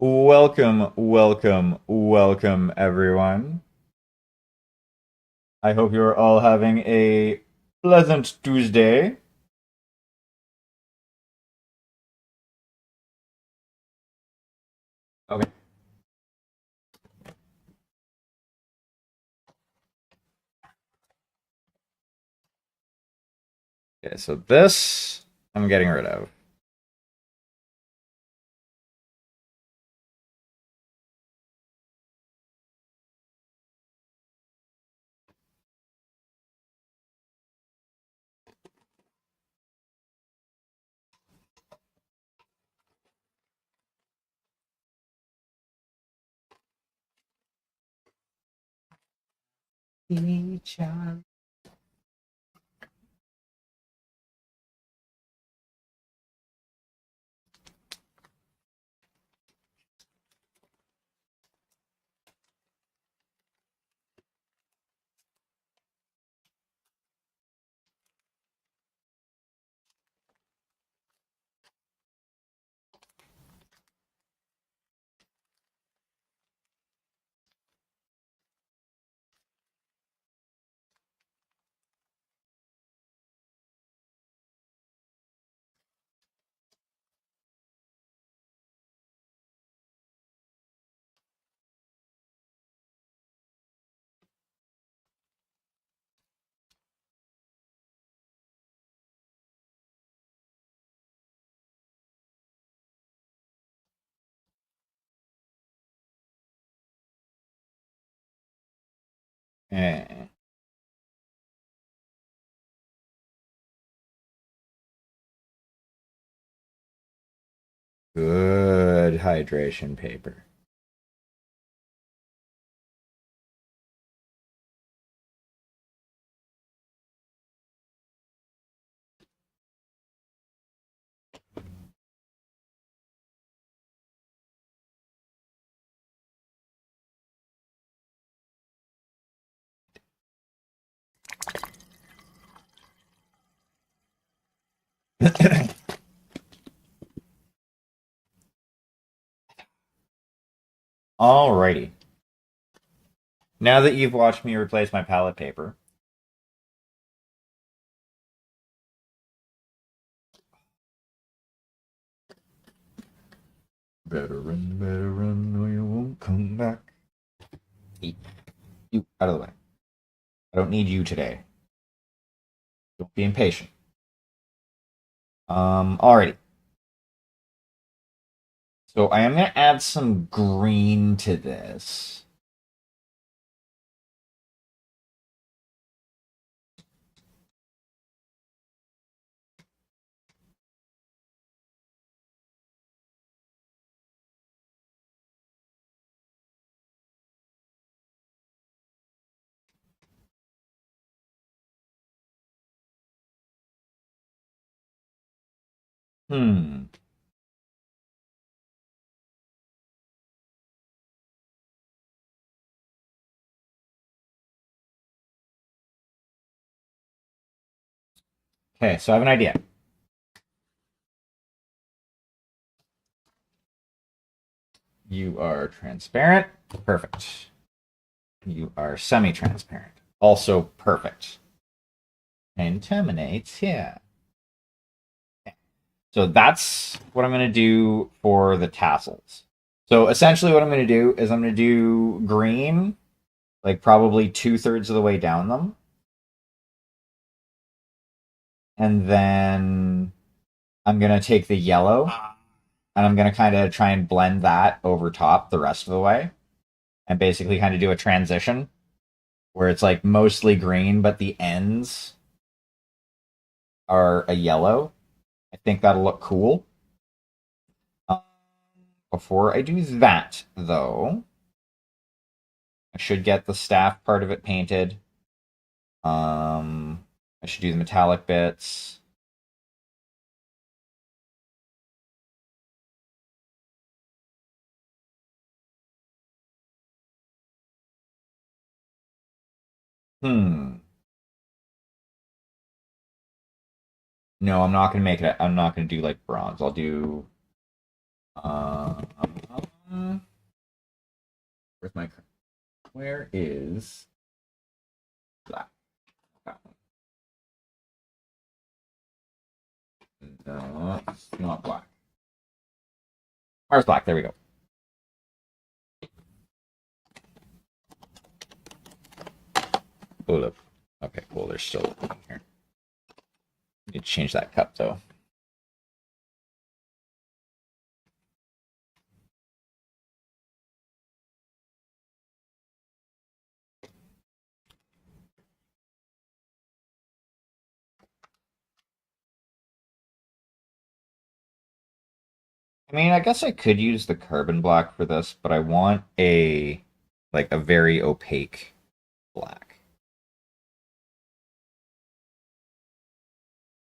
Welcome, everyone. I hope you're all having a pleasant Tuesday. Okay. Okay, so this I'm getting rid of. Eh, good hydration paper. Alrighty. Now that you've watched me replace my palette paper, better run, or you won't come back. Hey, you out of the way. I don't need you today. Don't be impatient. Alrighty. So I am going to add some green to this. Hmm. Okay, so I have an idea. You are transparent. Perfect. You are semi-transparent. Also perfect. And terminates here. Okay. So that's what I'm going to do for the tassels. So essentially what I'm going to do is I'm going to do green, like probably 2/3 of the way down them. And then I'm going to take the yellow and I'm going to kind of try and blend that over top the rest of the way and basically kind of do a transition where it's like mostly green, but the ends are a yellow. I think that'll look cool. Um, Before I do that, though, I should get the staff part of it painted. I should do the metallic bits. Hmm. No, I'm not gonna make it. I'm not gonna do like bronze. I'll do. Um, Where's my? Where is black? That one. No, it's not black. Mars black. There we go. Hold. Okay, cool. There's still here. Need to change that cup though. I mean, I guess I could use the carbon black for this, but I want a very opaque black.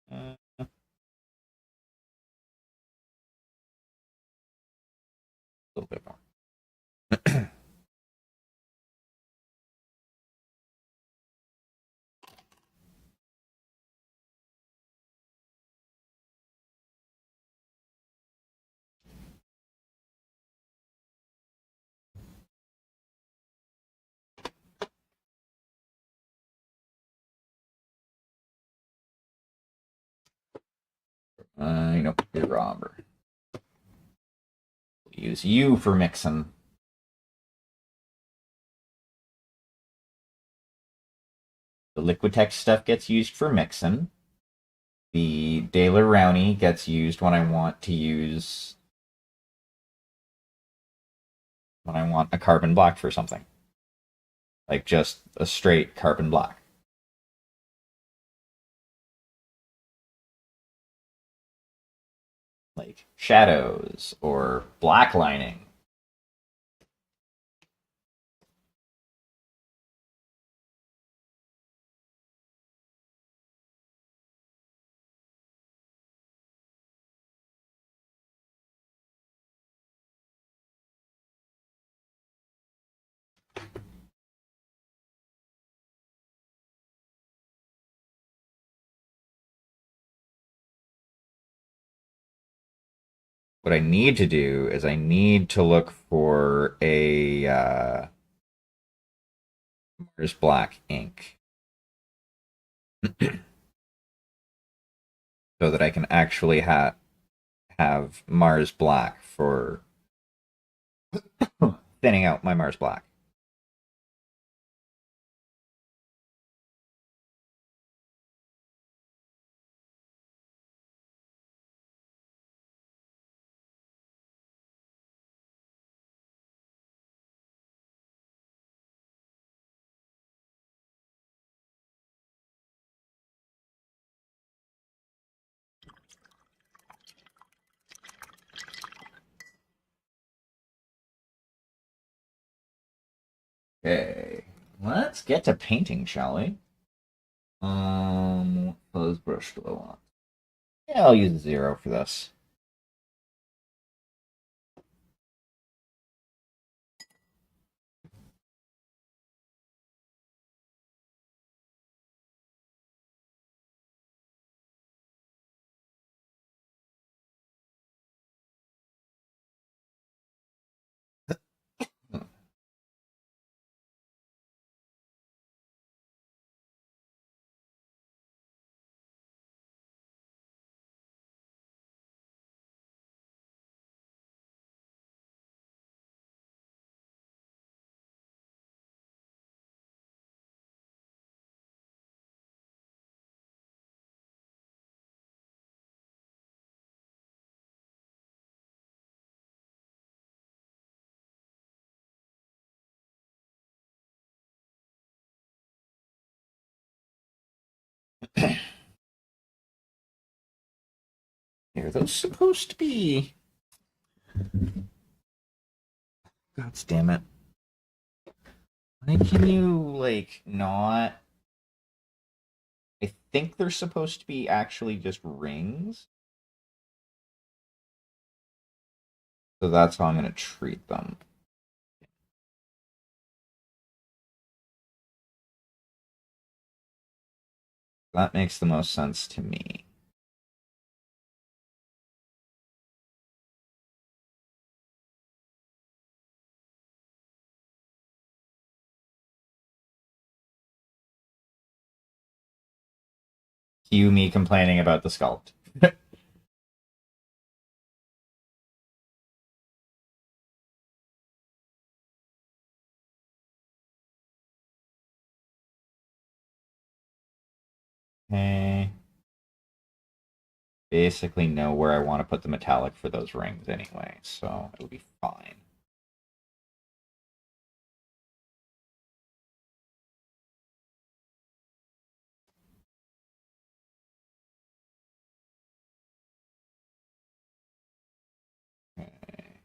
A little bit more. You're Robert. We'll use you for mixing. The Liquitex stuff gets used for mixing. The Daler Rowney gets used when I want a carbon black for something. Like just a straight carbon black. Like shadows or black lining. What I need to do is I need to look for a Mars Black ink so that I can actually have Mars Black for thinning out my Mars Black. Okay, let's get to painting, shall we? What fuzz brush do I want? Yeah, I'll use 0 for this. Are those supposed to be? God damn it. Why can you, not? I think they're supposed to be actually just rings. So that's how I'm going to treat them. That makes the most sense to me. Cue me complaining about the sculpt. Okay. Basically know where I want to put the metallic for those rings anyway, so it'll be fine. Okay.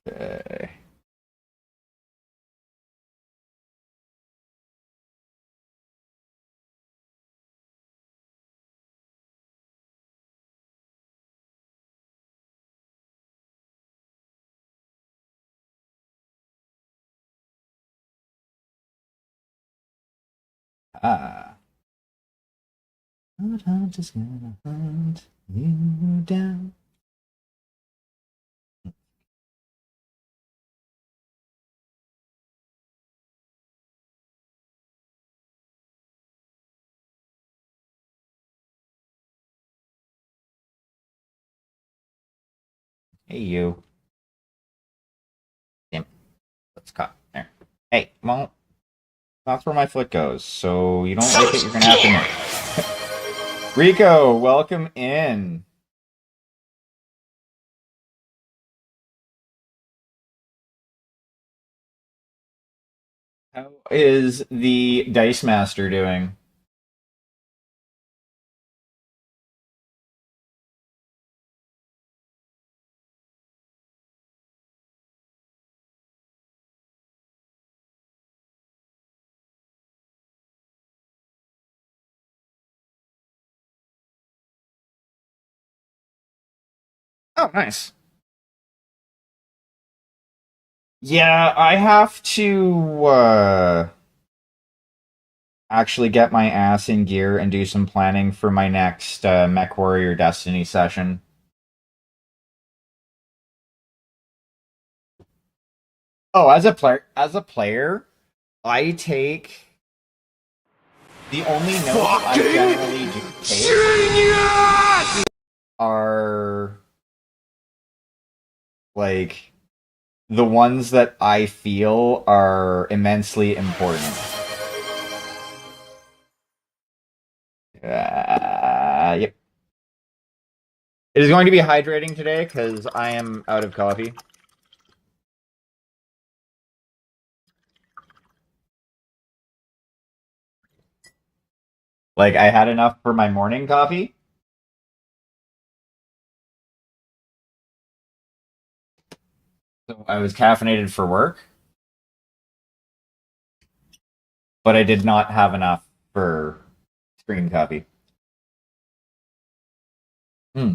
Okay. Ah. Hunt is gonna hunt you down. Hey, you. Damn. Let's cut. There. Hey, well, that's where my foot goes, so you don't like it, you're gonna have to move. Rico, welcome in. How is the Dice Master doing? Oh, nice. Yeah, I have to actually get my ass in gear and do some planning for my next Mech Warrior Destiny session. Oh, as a player, I take the only notes I generally do take are like the ones that I feel are immensely important. Yep. It is going to be hydrating today because I am out of coffee. Like, I had enough for my morning coffee. So I was caffeinated for work, but I did not have enough for screen coffee. Hmm.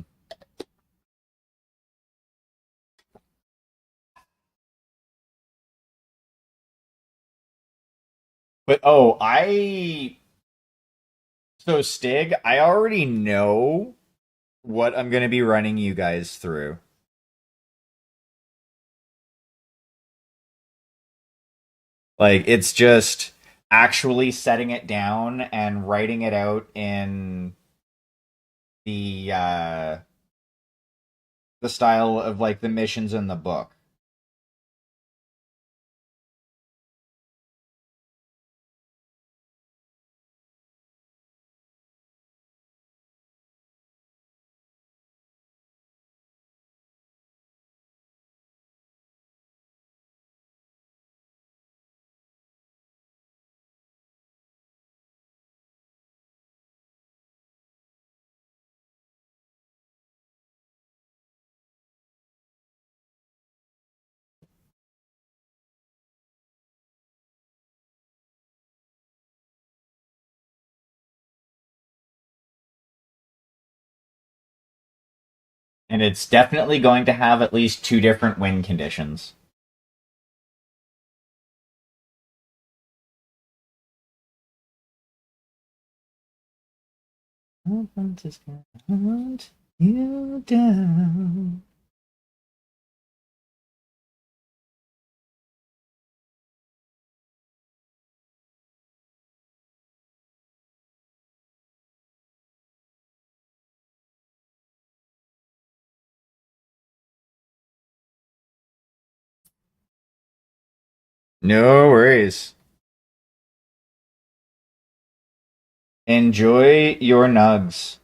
But oh, so Stig, I already know what I'm going to be running you guys through. Like, it's just actually setting it down and writing it out in the style of like the missions in the book. And it's definitely going to have at least 2 different wind conditions. Just gonna hunt you down. No worries. Enjoy your nugs.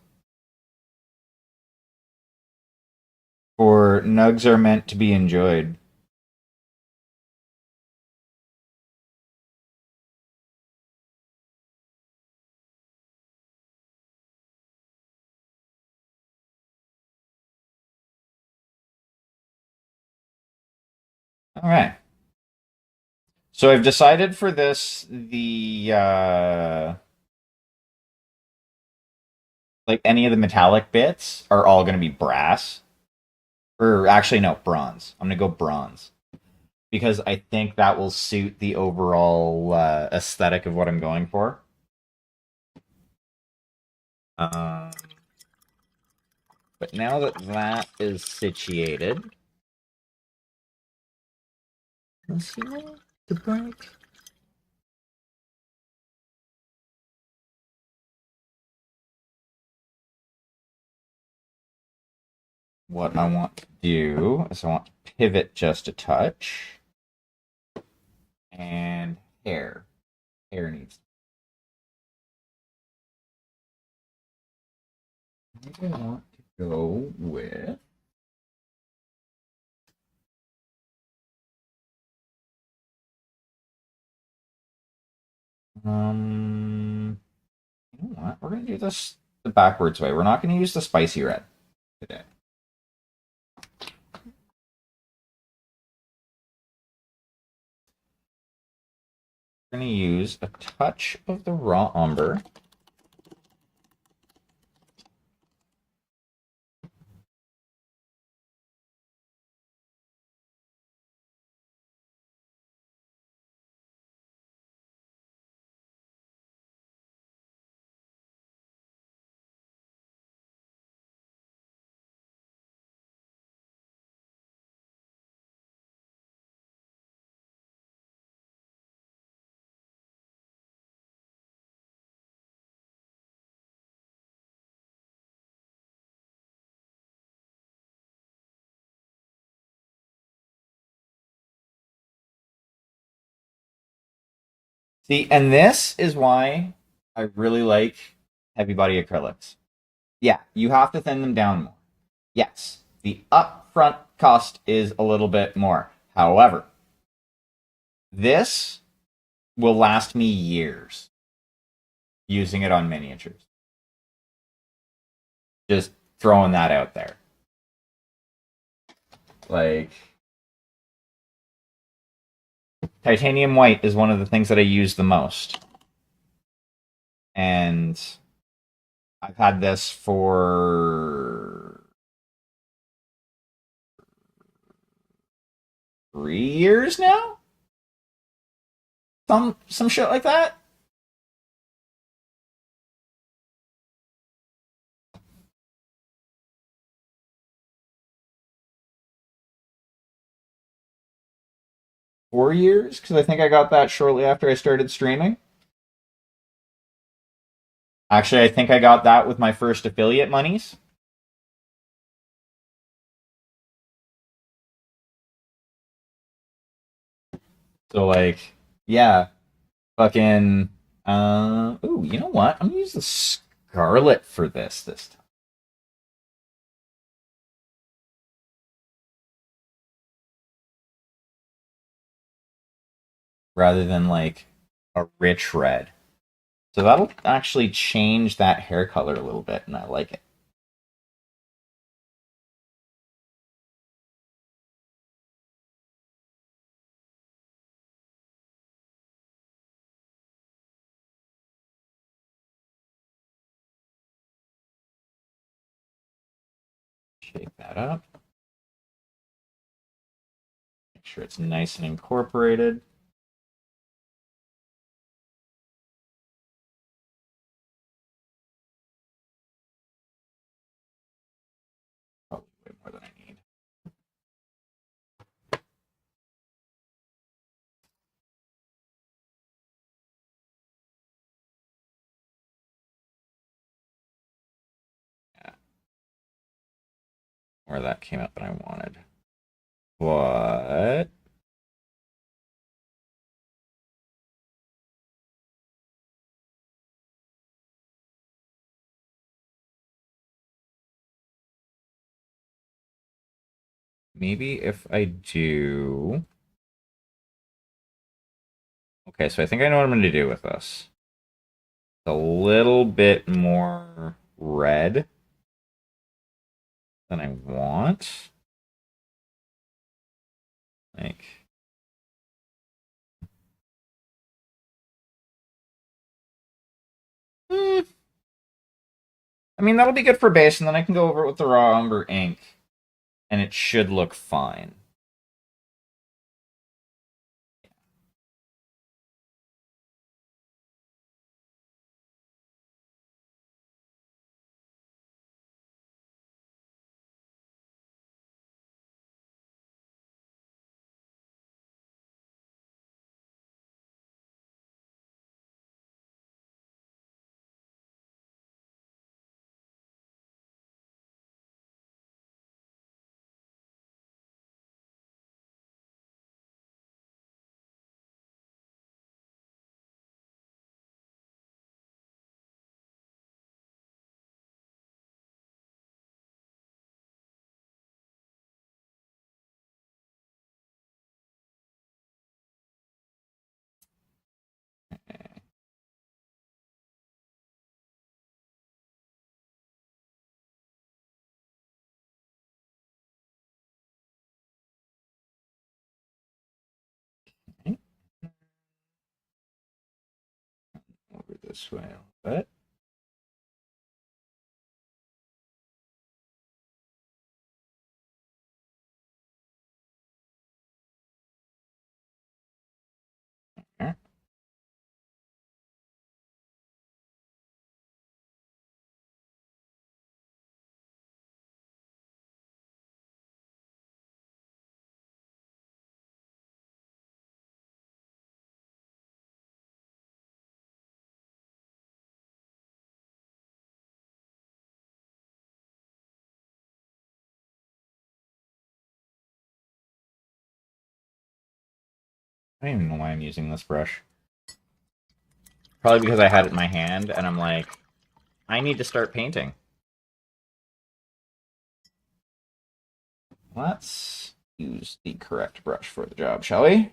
For nugs are meant to be enjoyed. All right. So I've decided for this the like any of the metallic bits are all going to be brass. Or actually no, bronze. I'm going to go bronze because I think that will suit the overall aesthetic of what I'm going for. Um, but now that that is situated, let's see the break. What I want to do is I want to pivot just a touch. And hair. Hair needs. I want to go with. You know what? We're gonna do this the backwards way. We're not gonna use the spicy red today. We're gonna use a touch of the raw umber. See, and this is why I really like heavy body acrylics. Yeah, you have to thin them down more. Yes, the upfront cost is a little bit more. However, this will last me years using it on miniatures. Just throwing that out there. Like, titanium white is one of the things that I use the most. And I've had this for 3 years now. Some shit like that. $4 years because I think I got that shortly after I started streaming. Actually, I think I got that with my first affiliate monies. So like, yeah, fucking. Ooh, you know what? I'm gonna use the scarlet for this time. Rather than like a rich red. So that'll actually change that hair color a little bit, and I like it. take that up. Make sure it's nice and incorporated. Probably way more than I need. Yeah. Where that came up and I wanted. What? Maybe if I do... Okay, so I think I know what I'm going to do with this. A little bit more red than I want. Like... I mean, that'll be good for base, and then I can go over it with the raw umber ink, and it should look fine. Okay. Over this way a little bit. There. I don't even know why I'm using this brush. Probably because I had it in my hand, and I'm like, I need to start painting. Let's use the correct brush for the job, shall we?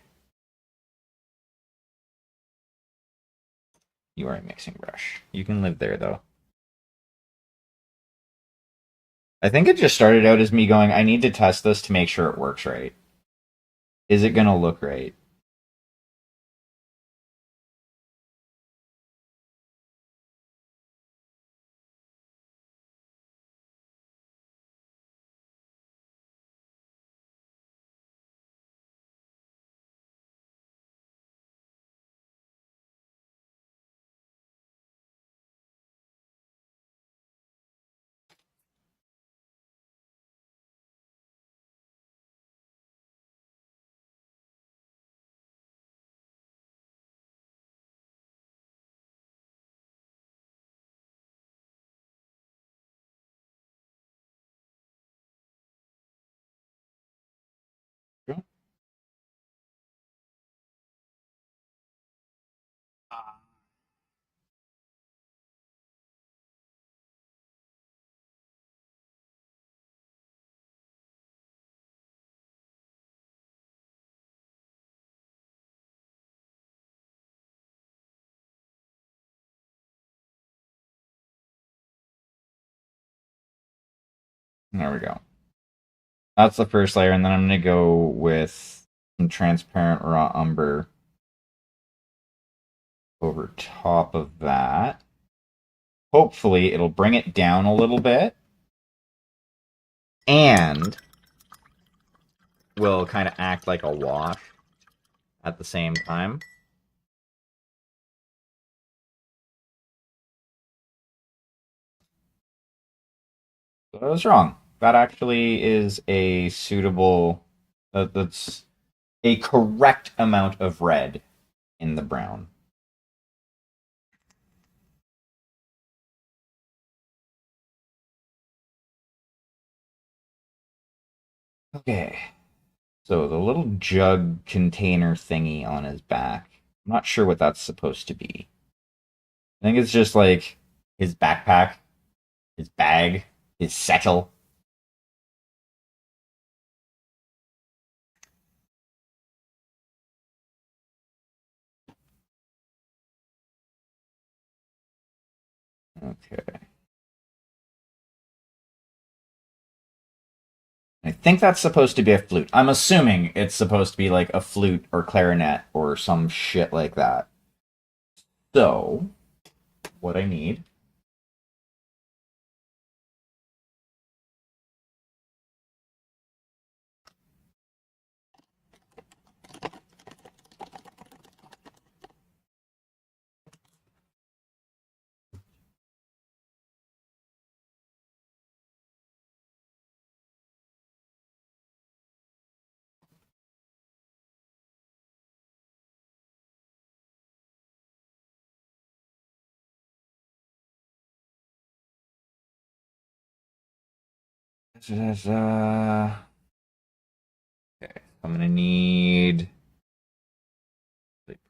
You are a mixing brush. You can live there, though. I think it just started out as me going, I need to test this to make sure it works right. Is it going to look right? There we go. That's the first layer, and then I'm going to go with some transparent raw umber over top of that. Hopefully, it'll bring it down a little bit. and will kind of act like a wash at the same time. So I was wrong. That actually is a suitable. That's a correct amount of red in the brown. Okay. So the little jug container thingy on his back. I'm not sure what that's supposed to be. I think it's just like his backpack, his bag, his satchel. Okay. I think that's supposed to be a flute. I'm assuming it's supposed to be like a flute or clarinet or some shit like that. So, what I need. Okay, I'm gonna need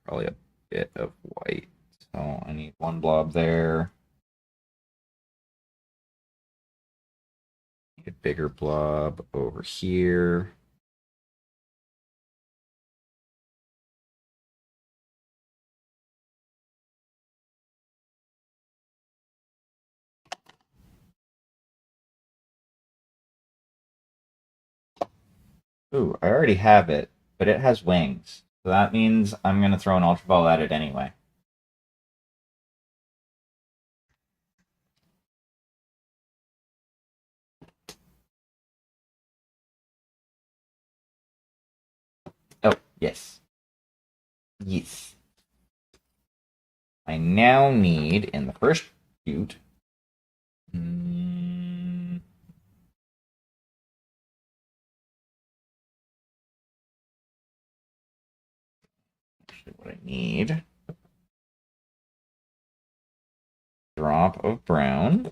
probably a bit of white. So I need one blob there. Need a bigger blob over here. Ooh, I already have it, but it has wings. So that means I'm gonna throw an Ultra Ball at it anyway. Oh, yes. Yes. I now need, in the first shoot, actually what I need, drop of brown.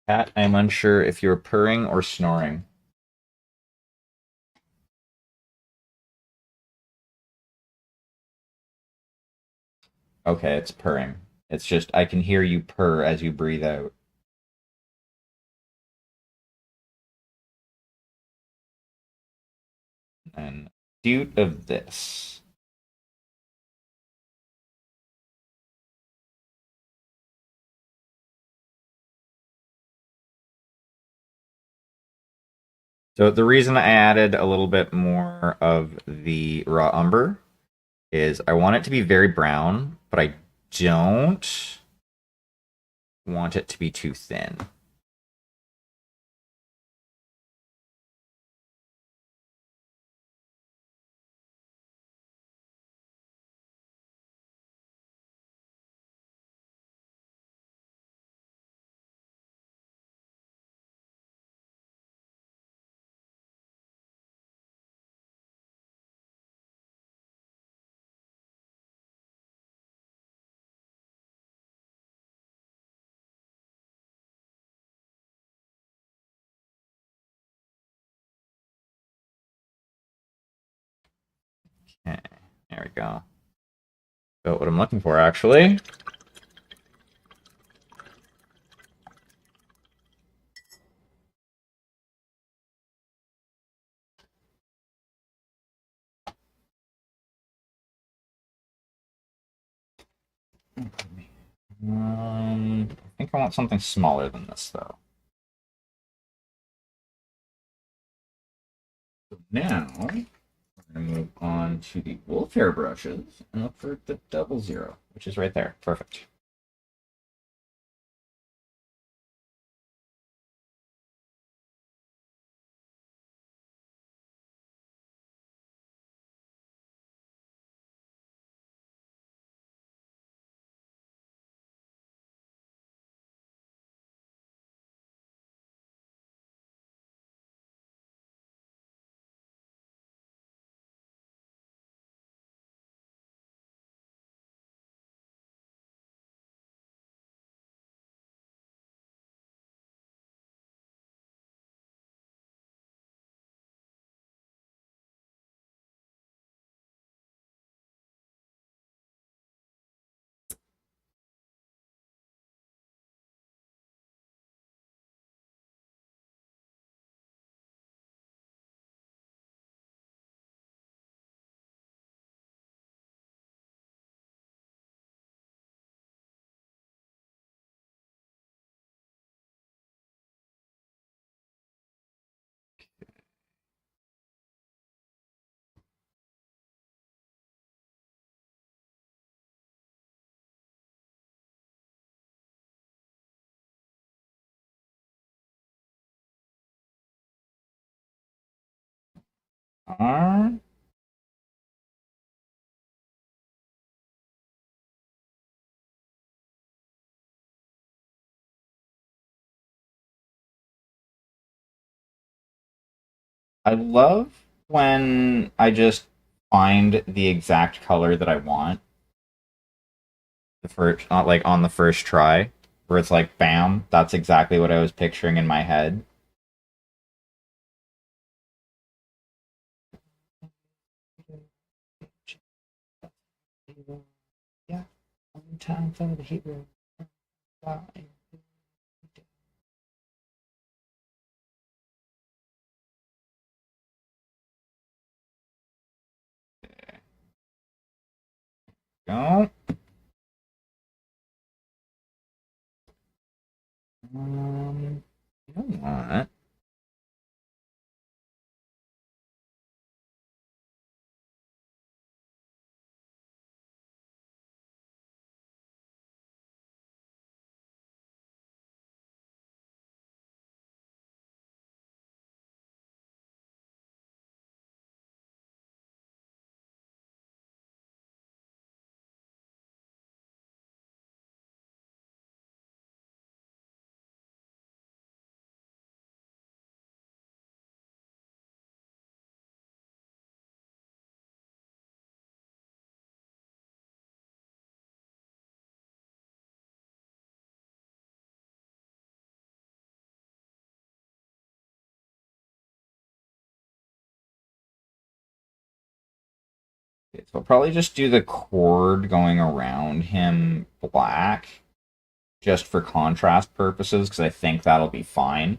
Cat, I'm unsure if you're purring or snoring. Okay, it's purring. It's just I can hear you purr as you breathe out. And shoot of this. So the reason I added a little bit more of the raw umber is I want it to be very brown, but I don't want it to be too thin. Okay, there we go. Got what I'm looking for, actually. I think I want something smaller than this, though. So now we're going to move on to the wolf hair brushes and look for the 00, which is right there. Perfect. Uh, I love when I just find the exact color that I want the first, not like on the first try, where it's like, bam, that's exactly what I was picturing in my head. Yeah, one time for the hero. Go. You know what? Okay, so I'll probably just do the cord going around him black, just for contrast purposes, because I think that'll be fine.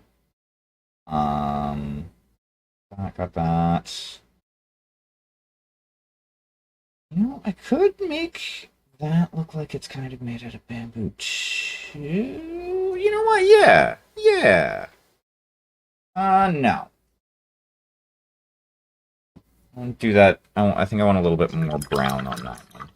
Um, got that. You know, I could make that look like it's kind of made out of bamboo too. You know what? Yeah, yeah. No. I won't do that. I think I want a little bit more brown on that one.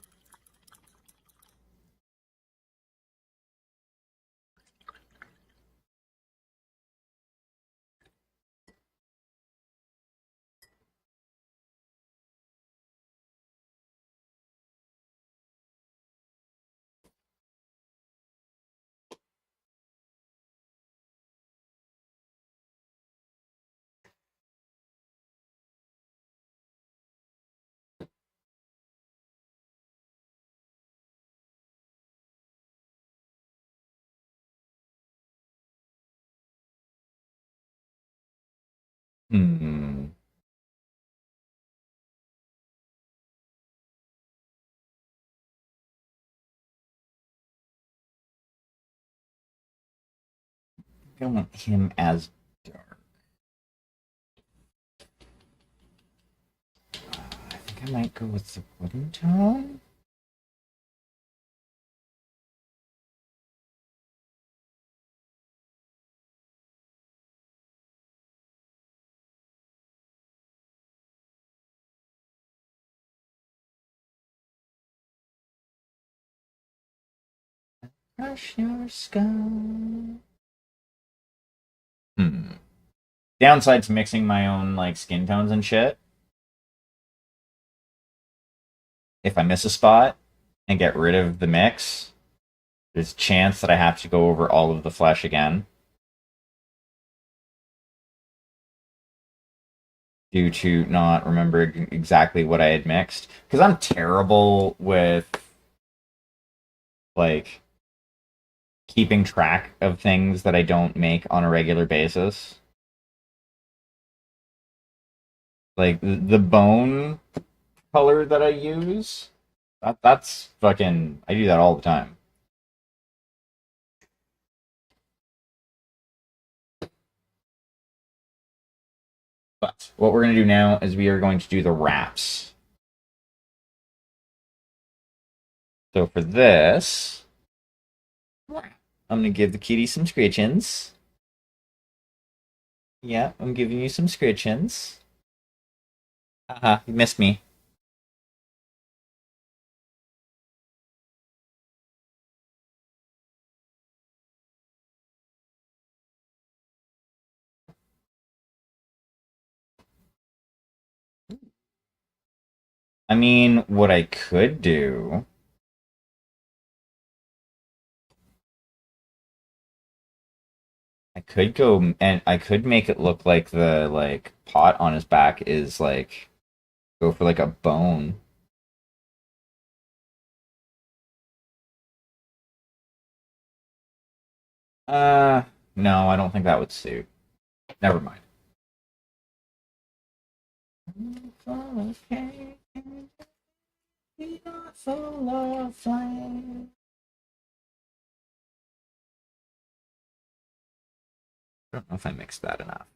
Hmm. I want him as dark. I think I might go with the wooden tone. Crush your skull. Hmm. Downside to mixing my own like skin tones and shit. If I miss a spot and get rid of the mix, there's a chance that I have to go over all of the flesh again. Due to not remember exactly what I had mixed. Because I'm terrible with like keeping track of things that I don't make on a regular basis. Like the bone color that I use, that's fucking I do that all the time. But what we're gonna do now is we are going to do the wraps. So for this, I'm gonna give the kitty some scritchins. Yeah, I'm giving you some scritchins. Haha, you missed me. I mean, what I could do. I could go and I could make it look like the like pot on his back is like go for like a bone. Uh, no, I don't think that would suit. Never mind. Full of flame. I don't know if I mixed that enough.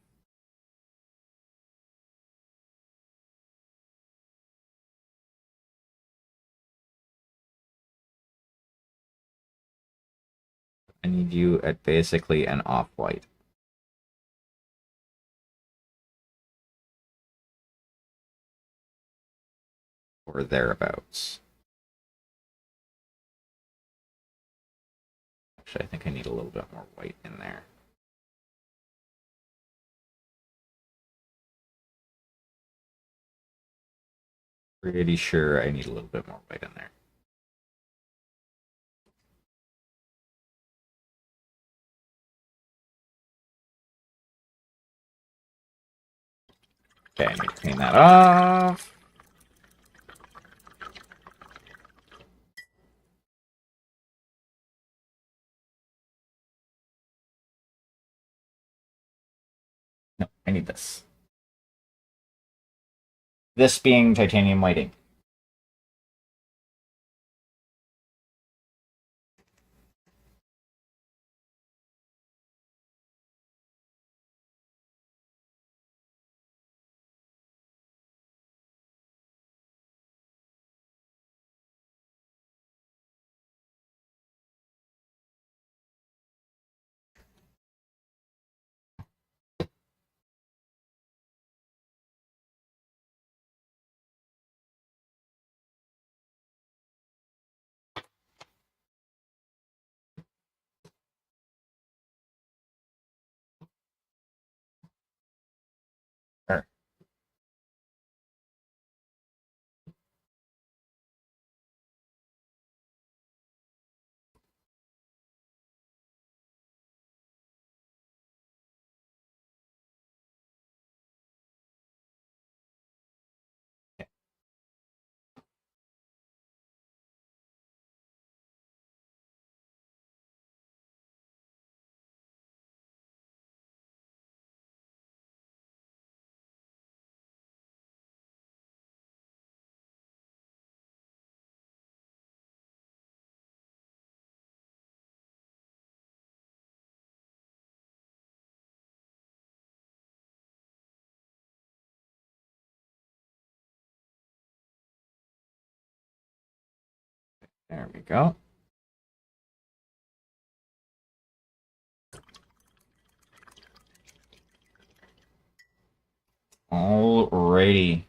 I need you at basically an off-white. Or thereabouts. Actually, I think I need a little bit more white in there. Pretty sure I need a little bit more white in there. Okay, I need to clean that off. No, I need this. This being titanium whiting. Sure. There we go. Alrighty.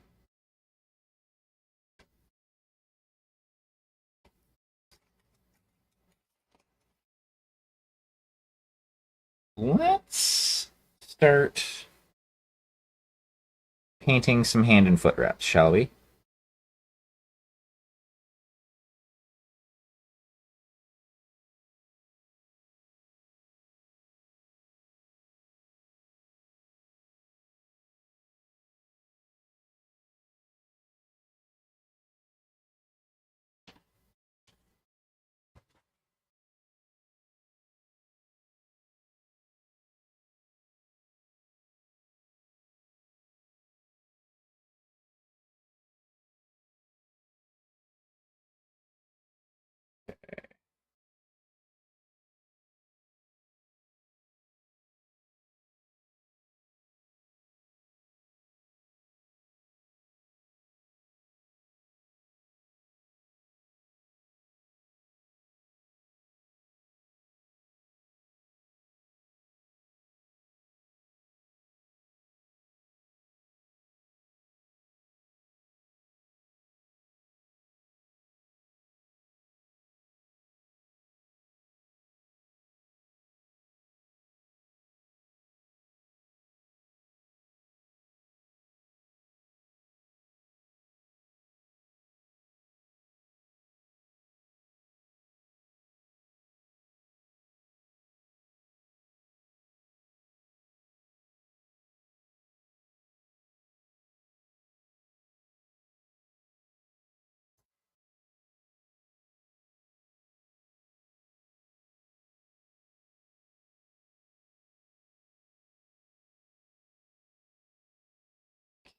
let's start painting some hand and foot wraps, shall we?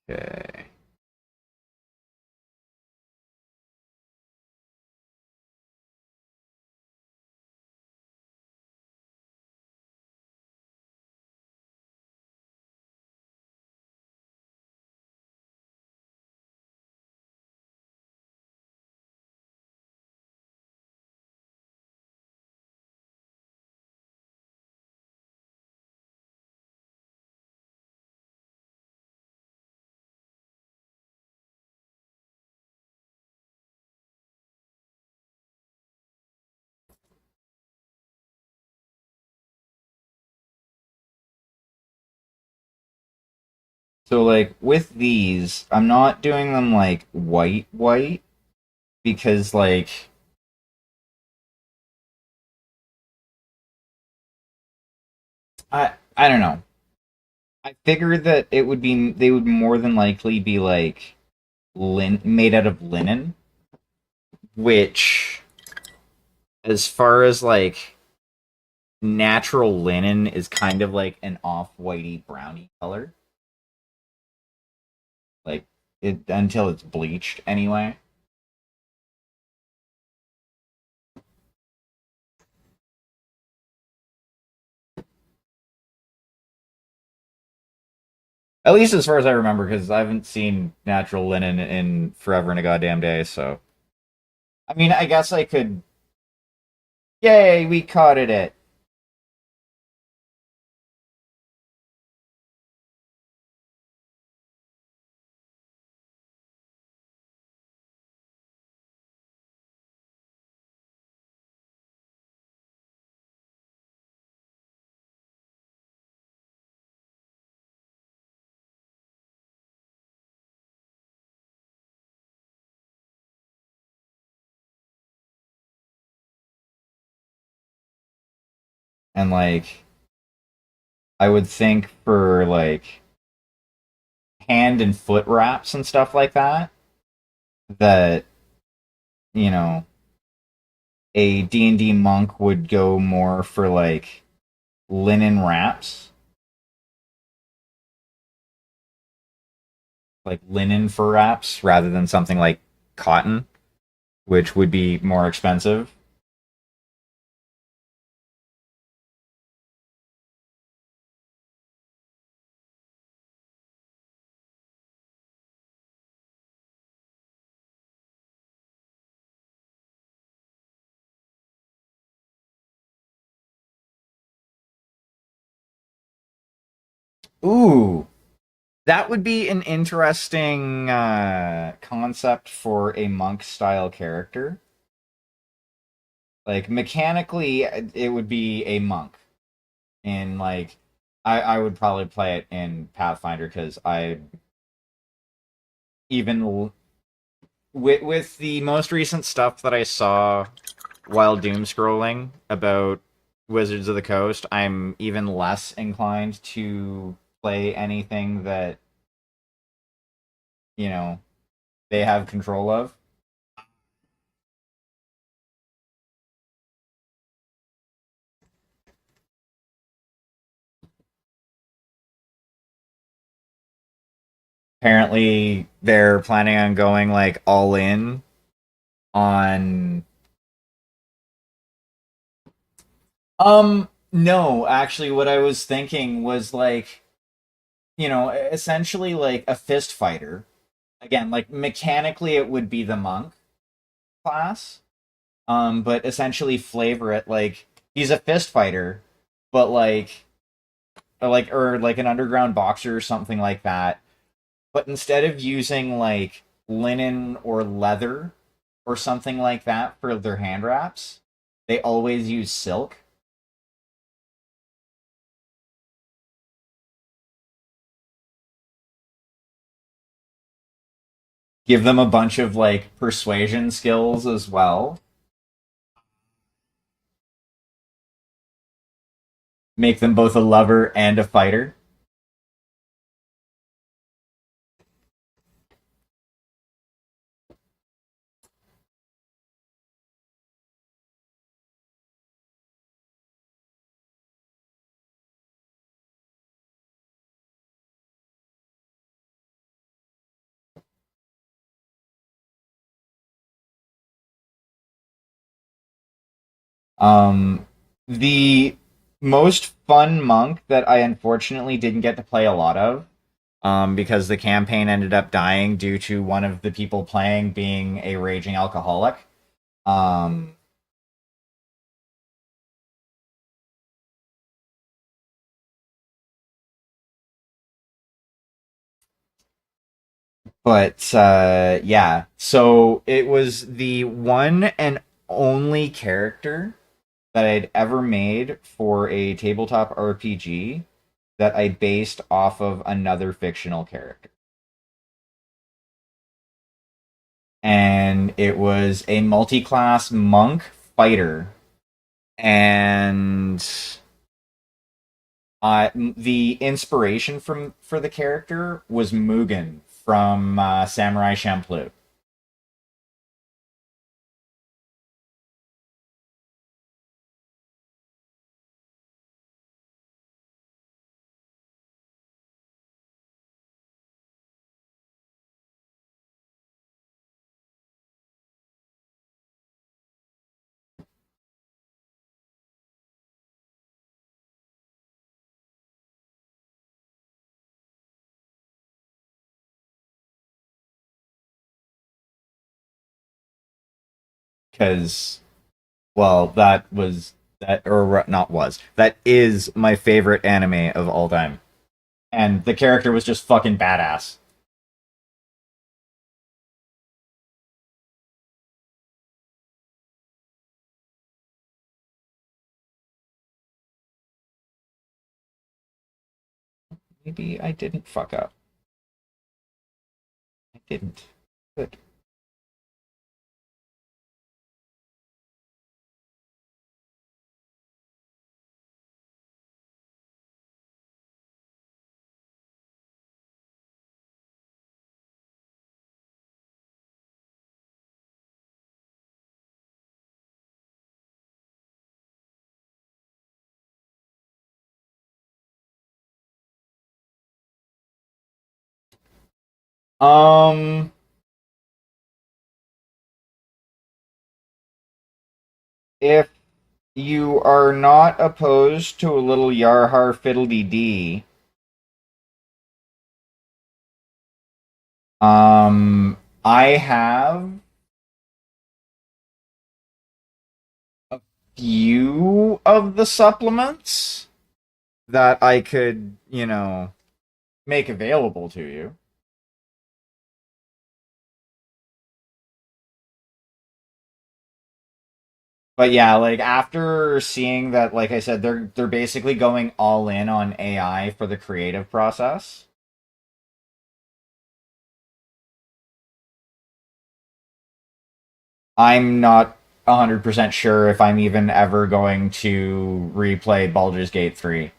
Okay. So like with these, I'm not doing them like white because like I don't know. I figured that it would be they would more than likely be like made out of linen, which as far as like natural linen is kind of like an off-whitey browny color. Like it until it's bleached anyway. At least as far as I remember, because I haven't seen natural linen in forever and a goddamn day, so I mean I guess I could. Yay, we caught it. And like I would think for like hand and foot wraps and stuff like that, that you know a D&D monk would go more for like linen wraps, like linen for wraps rather than something like cotton, which would be more expensive. Ooh, that would be an interesting concept for a monk style character. Like mechanically, it would be a monk. in like I would probably play it in Pathfinder because I even with the most recent stuff that I saw while doom scrolling about Wizards of the Coast, I'm even less inclined to play anything that, you know, they have control of. Apparently, they're planning on going like all in on no, actually what I was thinking was like, essentially like a fist fighter. Again, like mechanically it would be the monk class. But essentially flavor it like he's a fist fighter, but like an underground boxer or something like that. But instead of using like linen or leather or something like that for their hand wraps, they always use silk. Give them a bunch of like persuasion skills as well. Make them both a lover and a fighter. Um, the most fun monk that I unfortunately didn't get to play a lot of, because the campaign ended up dying due to one of the people playing being a raging alcoholic. Um, but yeah, so it was the one and only character that I'd ever made for a tabletop RPG that I based off of another fictional character. And it was a multi-class monk fighter, and the inspiration from for the character was Mugen from Samurai Champloo. Because, well, that is my favorite anime of all time, and the character was just fucking badass. Maybe I didn't fuck up. I didn't. Good. Um, if you are not opposed to a little Yarhar Fiddledee Dee, I have a few of the supplements that I could, make available to you. But yeah, like after seeing that, like I said, they're basically going all in on AI for the creative process. I'm not 100% sure if I'm even ever going to replay Baldur's Gate 3.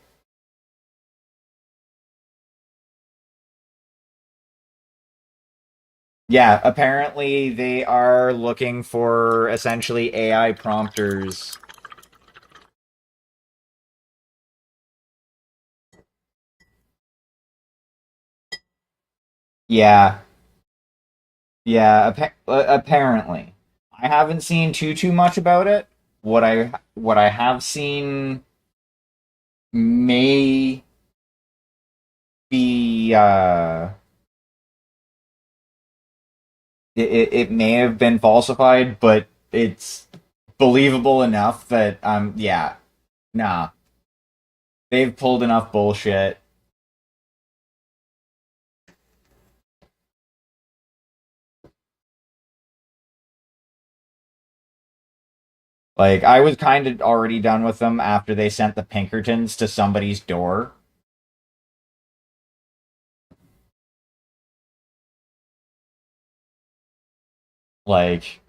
Yeah, apparently they are looking for essentially AI prompters. Yeah, yeah, apparently. I haven't seen too much about it. What I have seen may be it may have been falsified, but it's believable enough that yeah, nah. They've pulled enough bullshit. Like I was kind of already done with them after they sent the Pinkertons to somebody's door. Like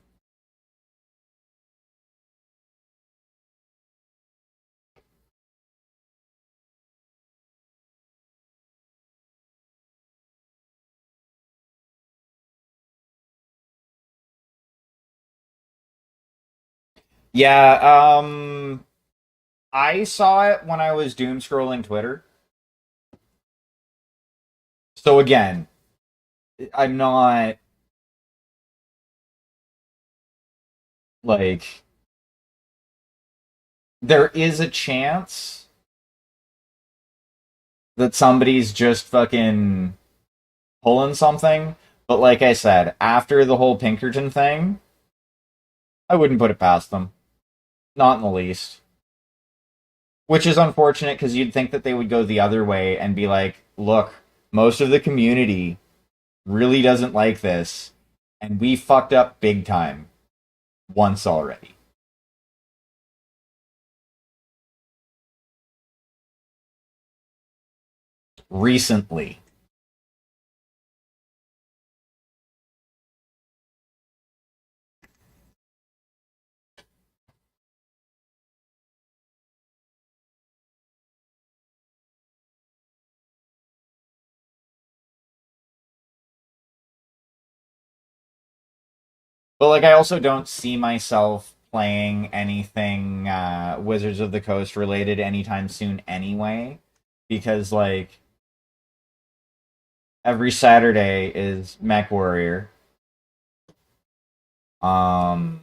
yeah, I saw it when I was doom scrolling Twitter. So again, I'm not like there is a chance that somebody's just fucking pulling something, but like I said, after the whole Pinkerton thing, I wouldn't put it past them. Not in the least. Which is unfortunate because you'd think that they would go the other way and be like, look, most of the community really doesn't like this, and we fucked up big time once already. Recently. But like I also don't see myself playing anything Wizards of the Coast related anytime soon anyway. Because like every Saturday is Mech Warrior. Um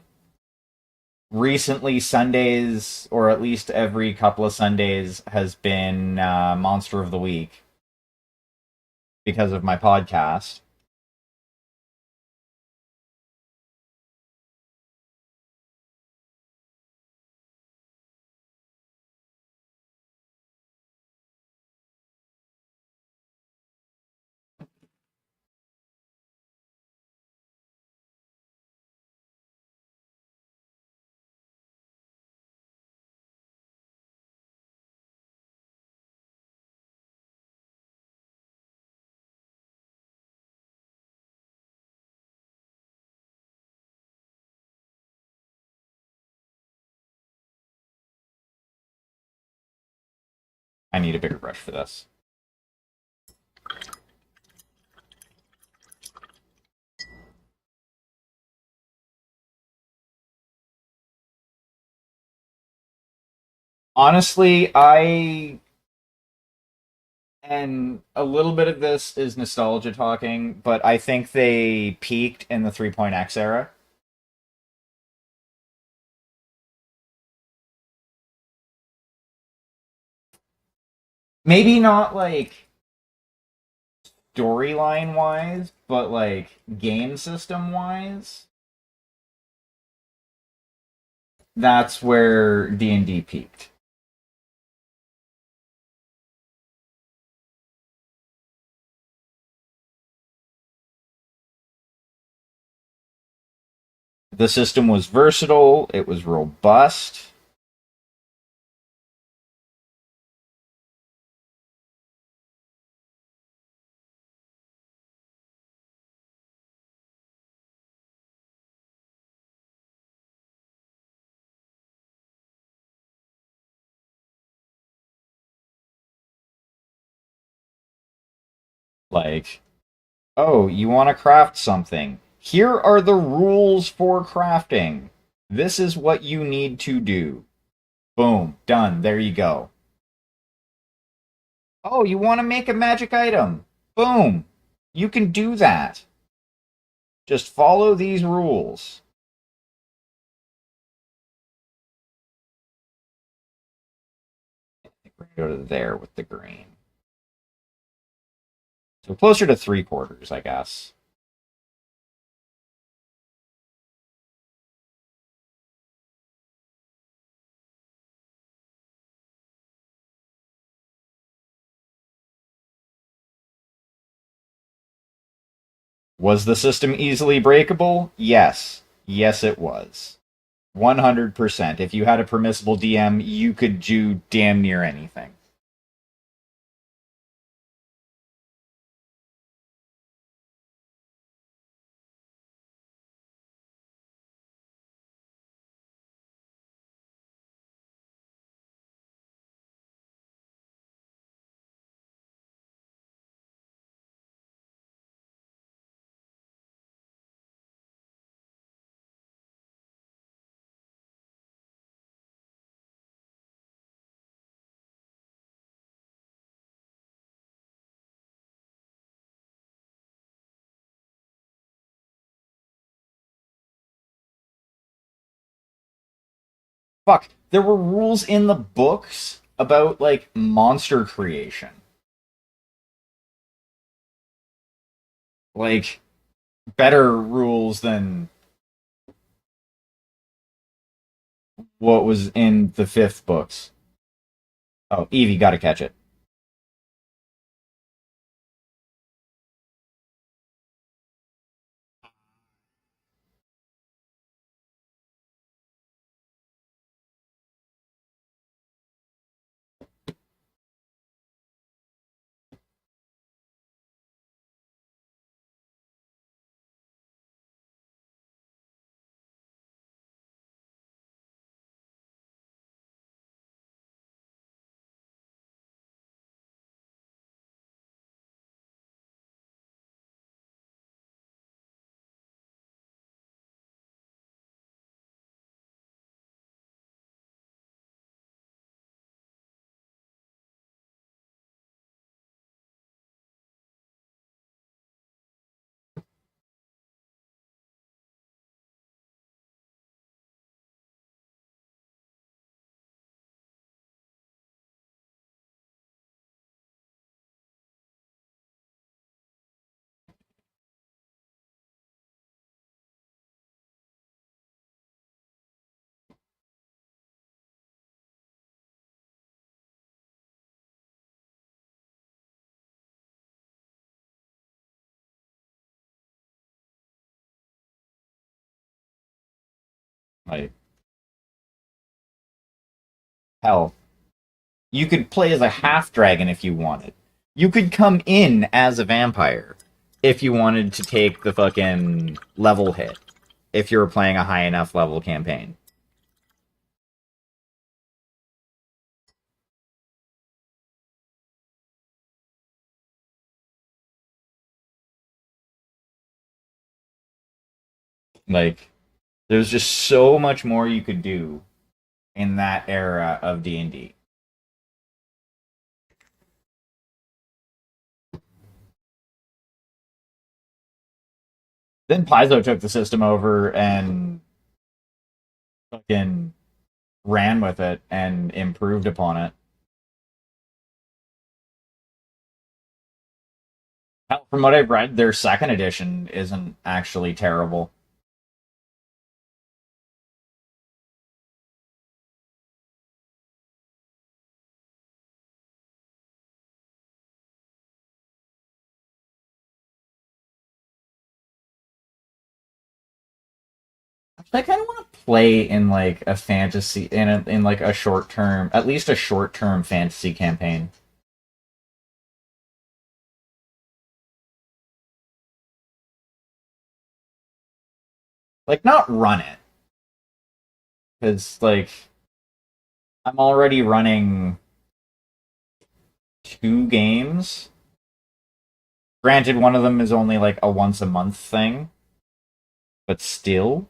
Recently Sundays, or at least every couple of Sundays, has been Monster of the Week because of my podcast. I need a bigger brush for this. Honestly, and a little bit of this is nostalgia talking, but I think they peaked in the 3.x era. Maybe not like storyline wise, but like game system wise, that's where D&D peaked. The system was versatile, it was robust. Like, oh, you want to craft something? Here are the rules for crafting. This is what you need to do. Boom, done. There you go. Oh, you want to make a magic item? Boom. You can do that. Just follow these rules. I think we're going to go to there with the green. So closer to 3/4, I guess. Was the system easily breakable? Yes. Yes, it was. 100%. If you had a permissible DM, you could do damn near anything. Fuck, there were rules in the books about, like, monster creation. Like, better rules than what was in the fifth books. Oh, Evie, gotta catch it. Like, hell, you could play as a half dragon if you wanted. You could come in as a vampire if you wanted to take the fucking level hit. If you were playing a high enough level campaign. Like, there's just so much more you could do in that era of D&D. Then Paizo took the system over and fucking ran with it and improved upon it. Hell, from what I've read, their second edition isn't actually terrible. I kind of want to play in like a fantasy in like a short term, at least a short term fantasy campaign. Like not run it, because like I'm already running 2 games. Granted, one of them is only like a once a month thing, but still.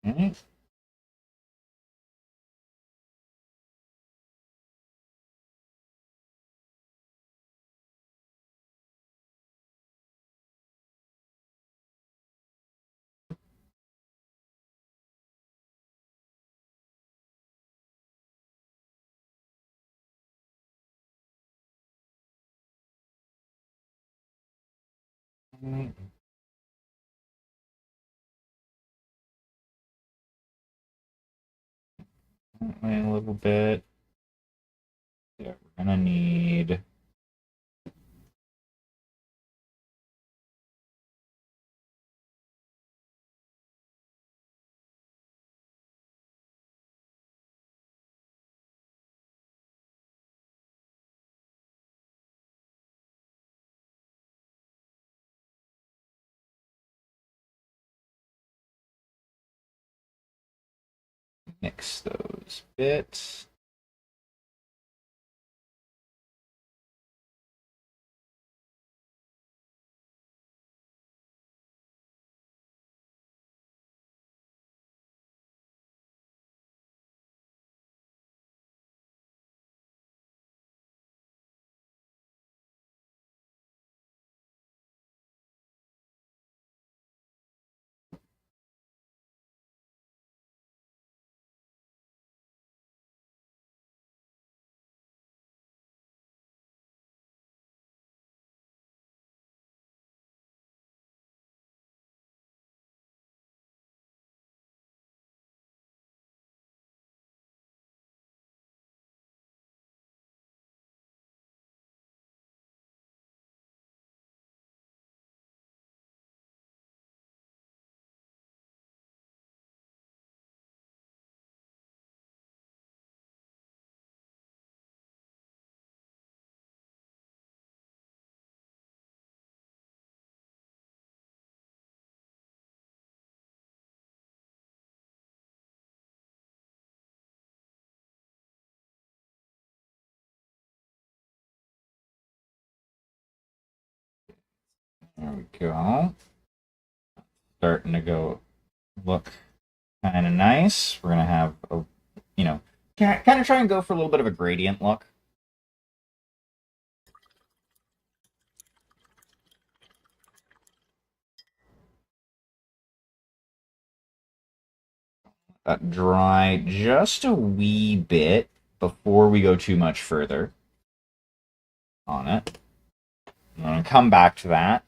Mhm. Wait a little bit. Yeah, we're gonna need. Mix those bits. There we go. Starting to go look kind of nice. We're gonna have a, you know, kind of try and go for a little bit of a gradient look. That dry just a wee bit before we go too much further on it. I'm gonna come back to that.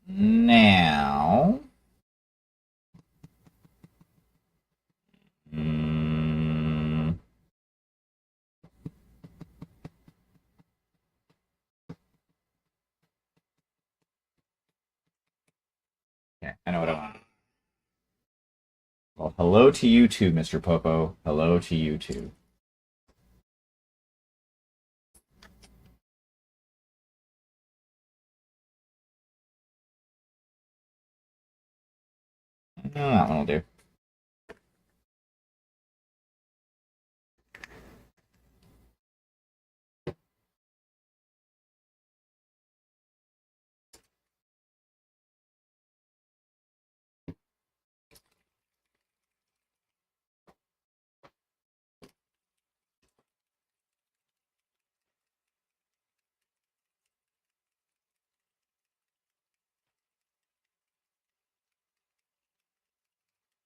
Now, mm, okay, I know what I want. Well, hello to you too, Mr. Popo. Hello to you too. That one will do.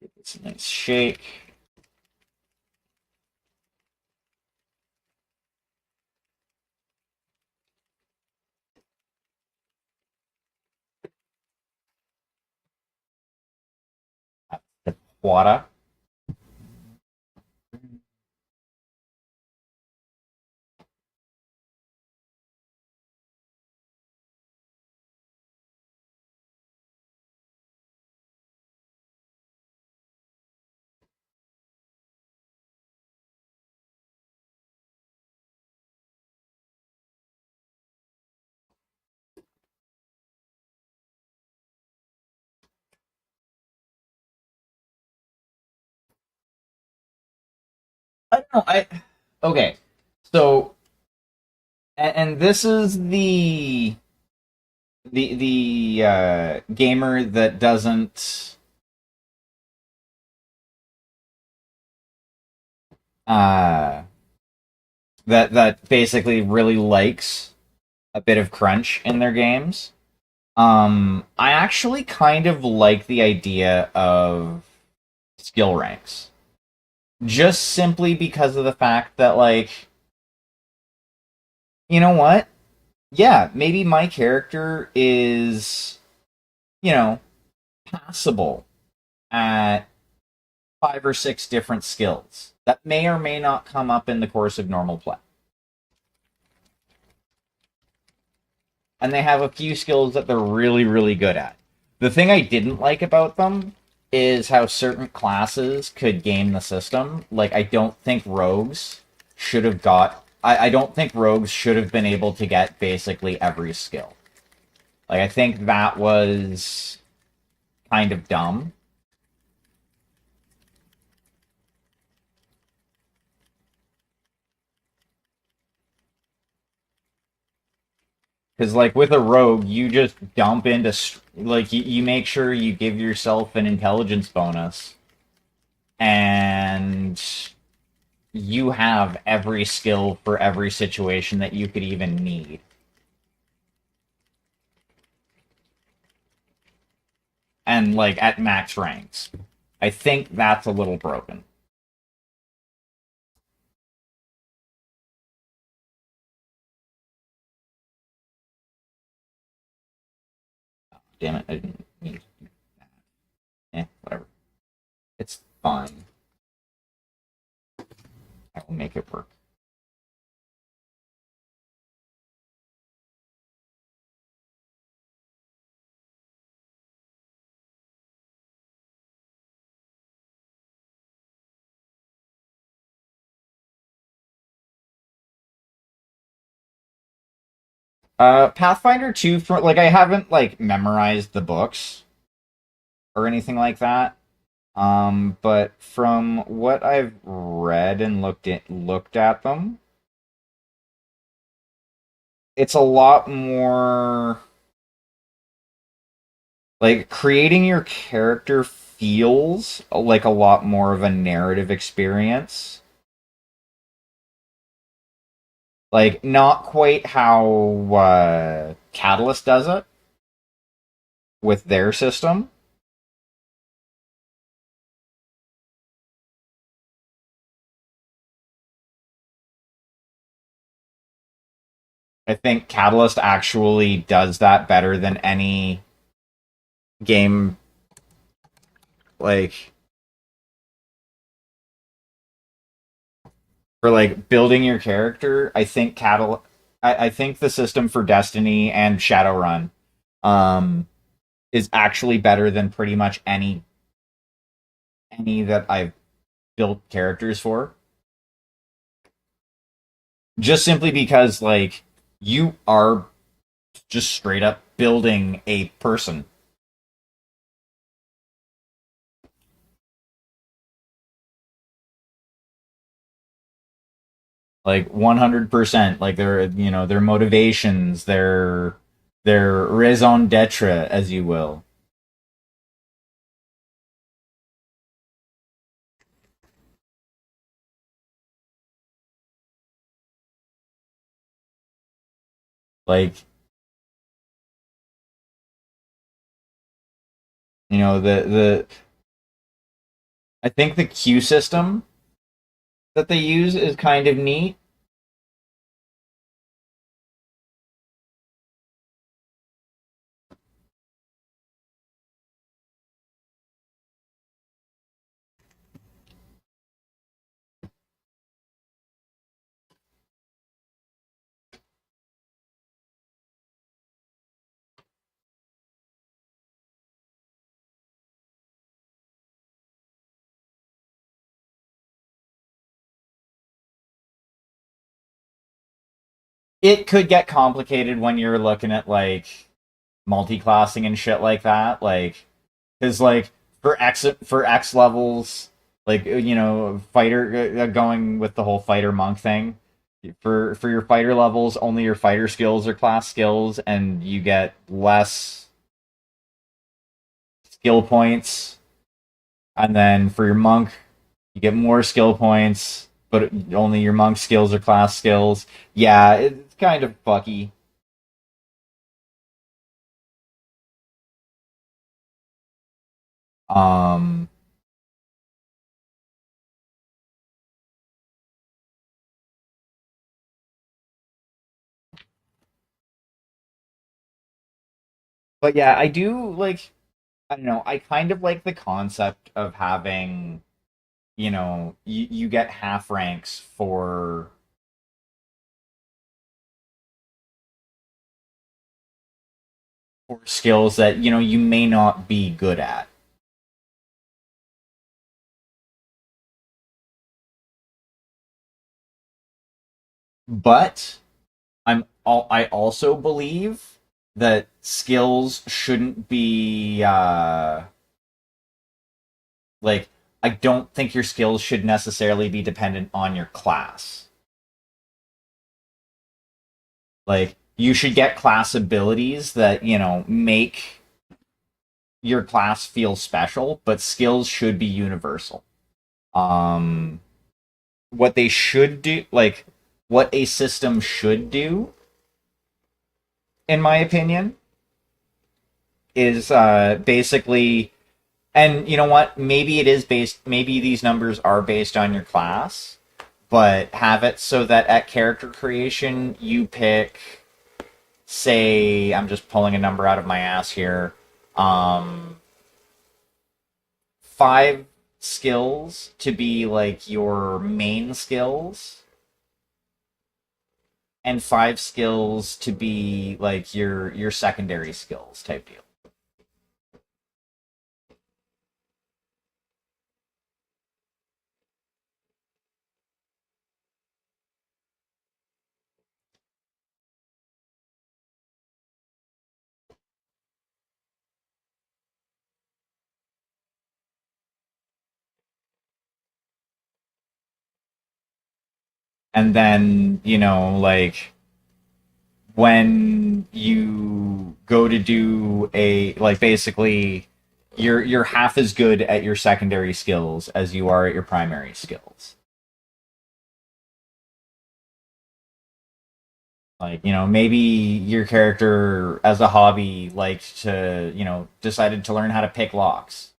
Give this a nice shake. That's the water. I don't know. Okay. So, and this is the gamer that doesn't uh that basically really likes a bit of crunch in their games. I actually kind of like the idea of skill ranks. Just simply because of the fact that, like, you know what? Yeah, maybe my character is, you know, passable at 5 or 6 different skills that may or may not come up in the course of normal play. And they have a few skills that they're really, really good at. The thing I didn't like about them is how certain classes could game the system. Like, I don't think rogues should have got. I don't think rogues should have been able to get basically every skill. Like, I think that was kind of dumb. Because, like, with a rogue, you just dump into. Like, you make sure you give yourself an intelligence bonus. And you have every skill for every situation that you could even need. And, like, at max ranks. I think that's a little broken. Damn it, I didn't mean to do that. Whatever. It's fine. I will make it work. Pathfinder 2, for like, I haven't like memorized the books or anything like that. But from what I've read and looked at them, it's a lot more like creating your character feels like a lot more of a narrative experience. Like not quite how Catalyst does it with their system. I think Catalyst actually does that better than any game. Like for like building your character, I think the system for Destiny and Shadowrun um is actually better than pretty much any that I've built characters for. Just simply because like you are just straight up building a person. Like 100%, like their motivations, their raison d'etre, as you will. Like the I think the queue system that they use is kind of neat. It could get complicated when you're looking at like multi-classing and shit like that. Like, because like for X levels, like fighter going with the whole fighter monk thing. For your fighter levels, only your fighter skills are class skills, and you get less skill points. And then for your monk, you get more skill points, but only your monk skills are class skills. Yeah, it's kind of fucky. Um, but yeah, I do like. I don't know. I kind of like the concept of having, you get half ranks for skills that you may not be good at. But I also believe that skills shouldn't be like I don't think your skills should necessarily be dependent on your class. Like you should get class abilities that, make your class feel special, but skills should be universal. Um what they should do, like what a system should do, in my opinion, is basically, and you know what, maybe these numbers are based on your class, but have it so that at character creation you pick, say, I'm just pulling a number out of my ass here, um 5 skills to be like your main skills and 5 skills to be like your secondary skills type deal. And then, like when you go to do a like basically you're half as good at your secondary skills as you are at your primary skills. Like, maybe your character as a hobby liked to, decided to learn how to pick locks,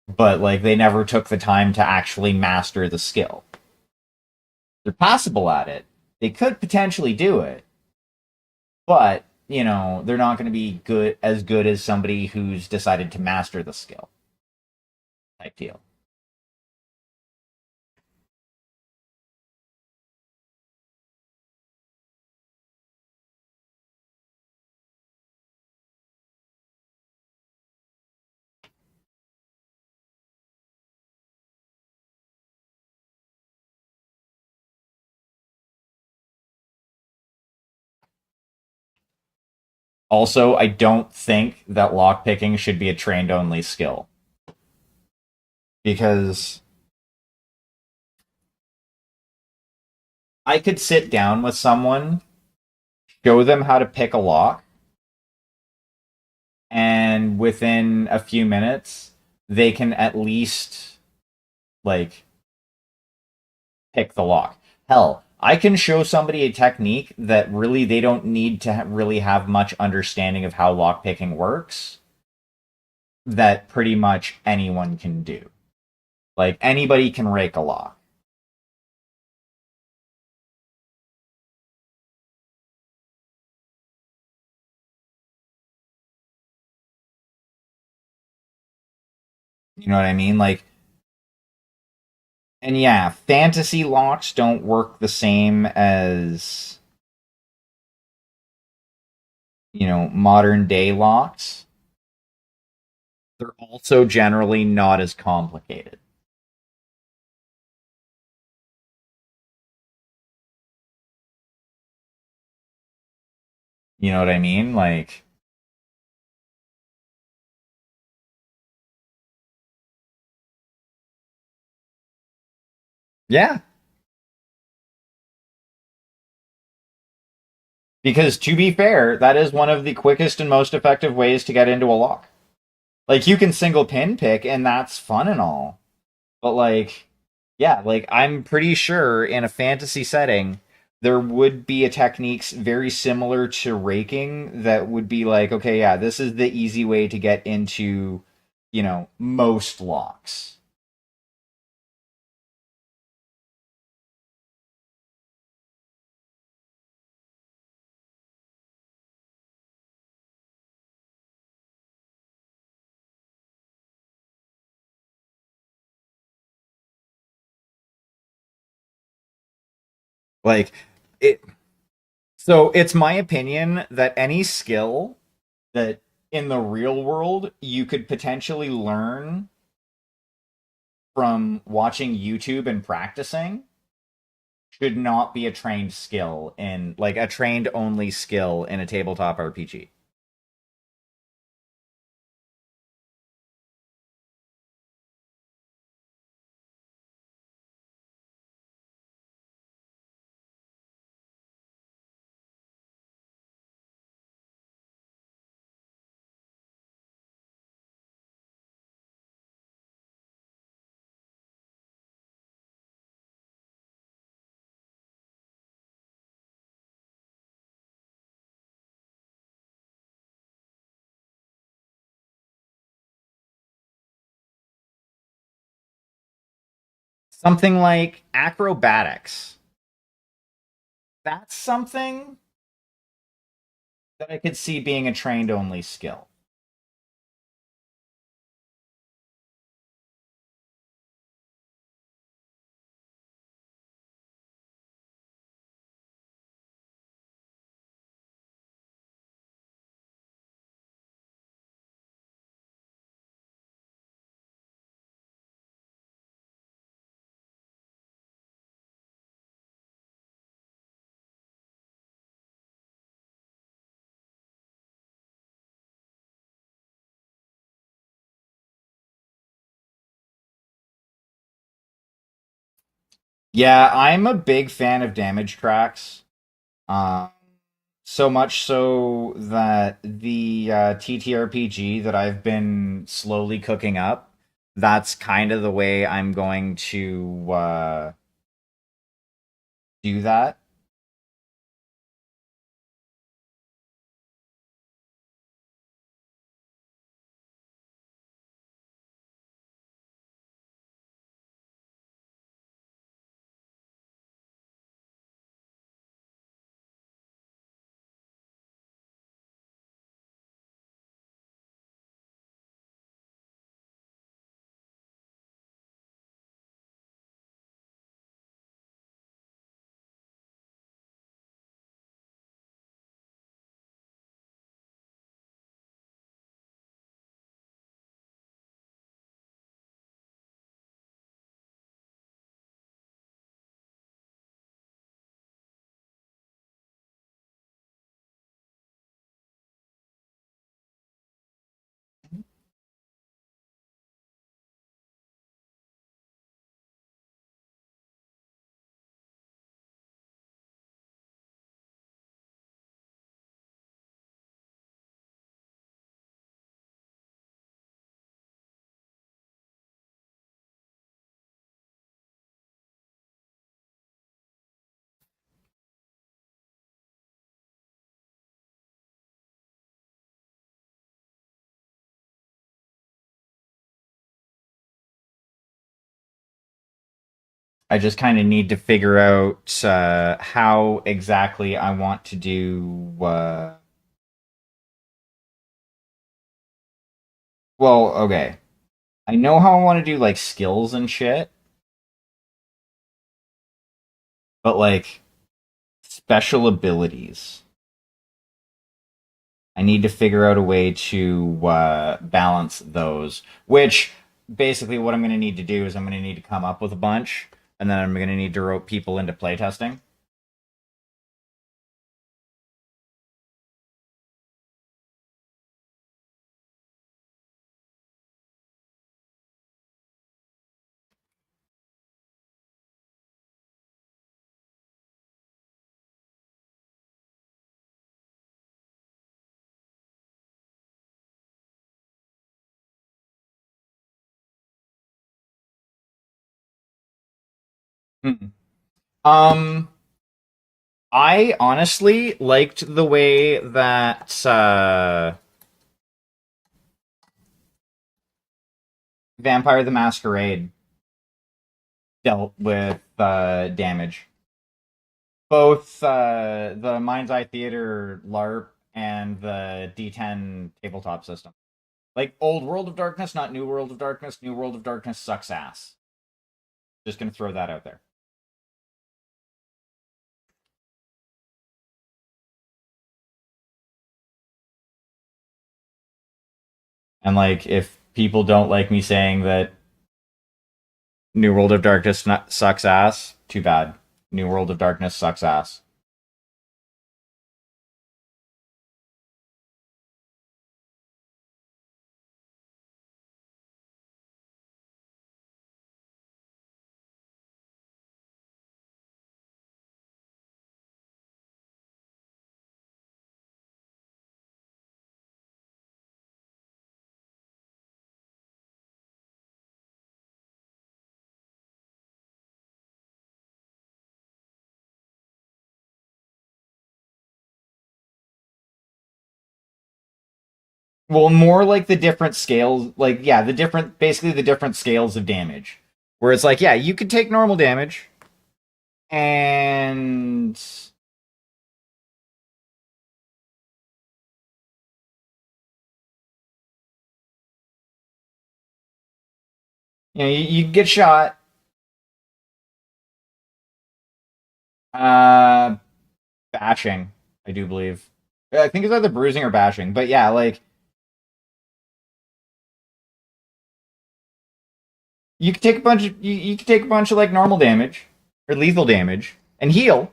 but like they never took the time to actually master the skill. They're passable at it. They could potentially do it, but they're not going to be good as somebody who's decided to master the skill type deal. Also, I don't think that lockpicking should be a trained only skill because I could sit down with someone, show them how to pick a lock, and within a few minutes, they can at least like pick the lock. Hell, I can show somebody a technique that really they don't need to really have much understanding of how lockpicking works, that pretty much anyone can do. Like anybody can rake a lock. You know what I mean? Like, and yeah, fantasy locks don't work the same as, modern day locks. They're also generally not as complicated. You know what I mean? Like, yeah, because to be fair, that is one of the quickest and most effective ways to get into a lock. Like, you can single pin pick, and that's fun and all. But, like, yeah, like, I'm pretty sure in a fantasy setting, there would be a techniques very similar to raking that would be like, okay, yeah, this is the easy way to get into, most locks. Like, it so it's my opinion that any skill that in the real world you could potentially learn from watching YouTube and practicing should not be a trained skill in like a trained only skill in a tabletop RPG. Something like acrobatics. That's something that I could see being a trained only skill. Yeah, I'm a big fan of damage tracks. Um, so much so that the TTRPG that I've been slowly cooking up, that's kind of the way I'm going to do that. I just kind of need to figure out how exactly I want to do. Well, okay. I know how I want to do like skills and shit, but like special abilities. I need to figure out a way to balance those. Which basically, what I'm going to need to do is I'm going to need to come up with a bunch, and then I'm going to need to rope people into playtesting. Hmm. Um, I honestly liked the way that Vampire the Masquerade dealt with damage. Both the Mind's Eye Theater LARP and the D10 tabletop system. Like old World of Darkness, not New World of Darkness. New World of Darkness sucks ass. Just gonna throw that out there. And like, if people don't like me saying that New World of Darkness sucks ass, too bad. New World of Darkness sucks ass. Well, more like the different scales, like yeah, basically the different scales of damage. Where it's like, yeah, you could take normal damage, and you get shot. Uh, Bashing, I do believe. I think it's either bruising or bashing, but yeah, like you could take a bunch of you could take a bunch of like normal damage or lethal damage and heal,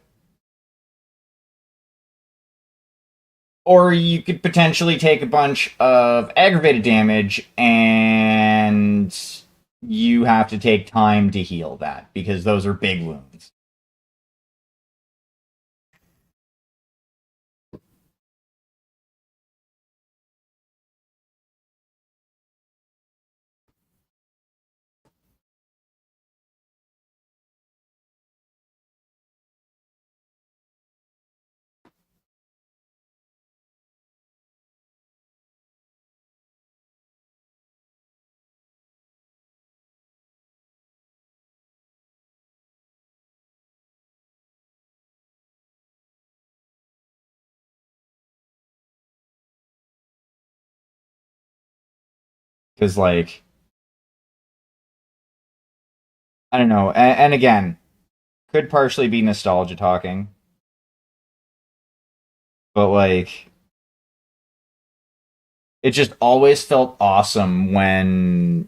or you could potentially take a bunch of aggravated damage and you have to take time to heal that because those are big wounds. Because, like, I don't know. And again, could partially be nostalgia talking, but like, it just always felt awesome when,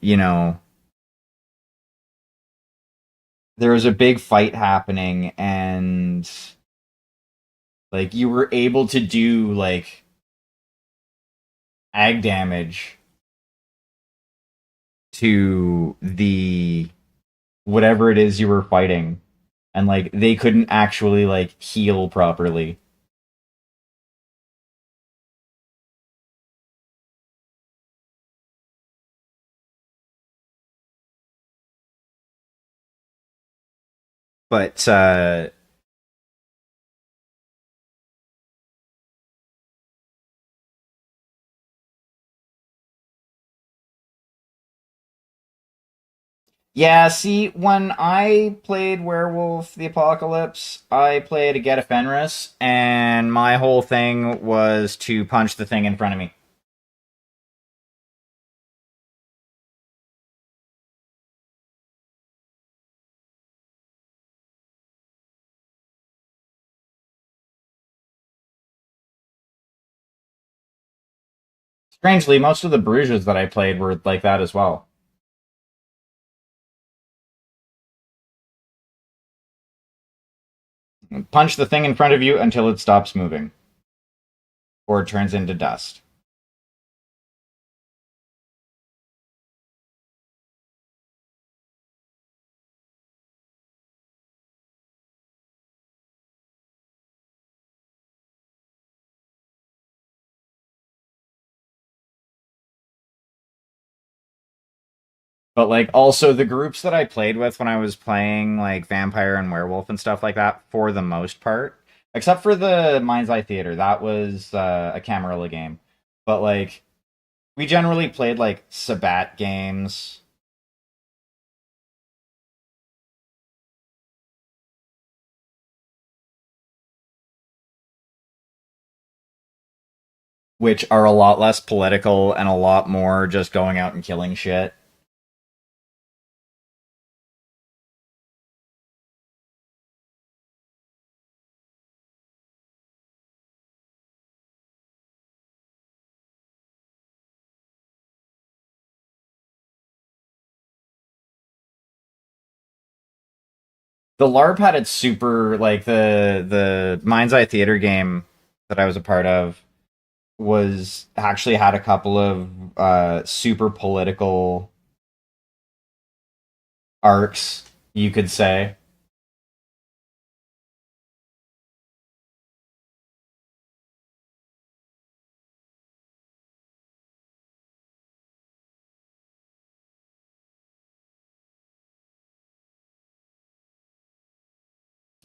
there was a big fight happening and like you were able to do like ag damage to the whatever it is you were fighting, and like they couldn't actually like heal properly. But yeah, see, when I played Werewolf the Apocalypse, I played a Get a Fenris, and my whole thing was to punch the thing in front of me. Strangely, most of the Bruges that I played were like that as well. Punch the thing in front of you until it stops moving or it turns into dust. But like also the groups that I played with when I was playing like Vampire and Werewolf and stuff like that, for the most part, except for the Mind's Eye Theater, that was a Camarilla game. But like we generally played like Sabat games, which are a lot less political and a lot more just going out and killing shit. The LARP had its super like the Mind's Eye Theater game that I was a part of was actually had a couple of super political arcs, you could say.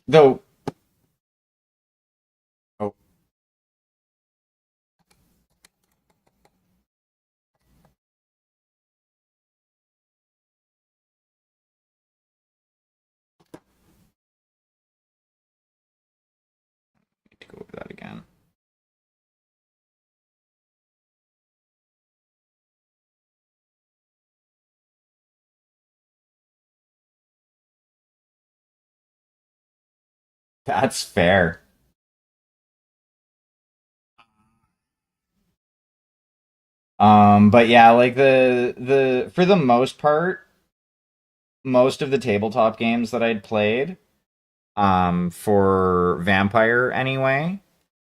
Though, oh, need to go over that again. That's fair. But yeah, like the for the most part, most of the tabletop games that I'd played, for Vampire anyway,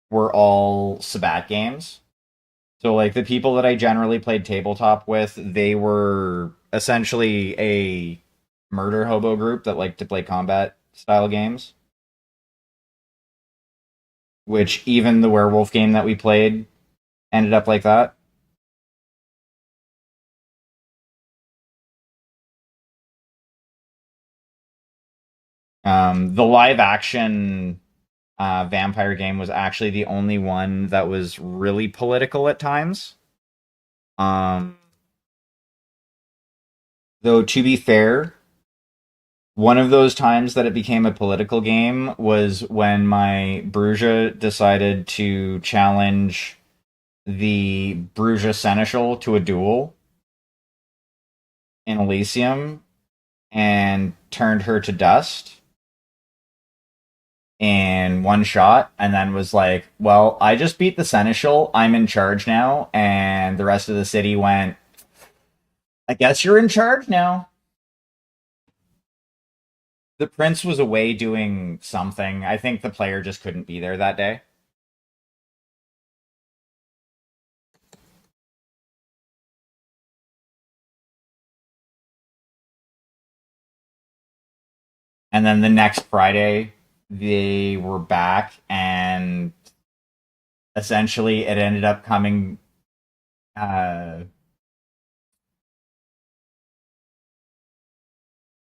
were all Sabat games. So like the people that I generally played tabletop with, they were essentially a murder hobo group that liked to play combat style games. Which even the werewolf game that we played ended up like that. The live action vampire game was actually the only one that was really political at times. Um, though to be fair, one of those times that it became a political game was when my Bruja decided to challenge the Bruja Seneschal to a duel. in Elysium and turned her to dust in one shot, and then was like, well, I just beat the Seneschal, I'm in charge now. And the rest of the city went, I guess you're in charge now. The prince was away doing something. I think the player just couldn't be there that day. And then the next Friday, they were back, and essentially it ended up coming. Uh,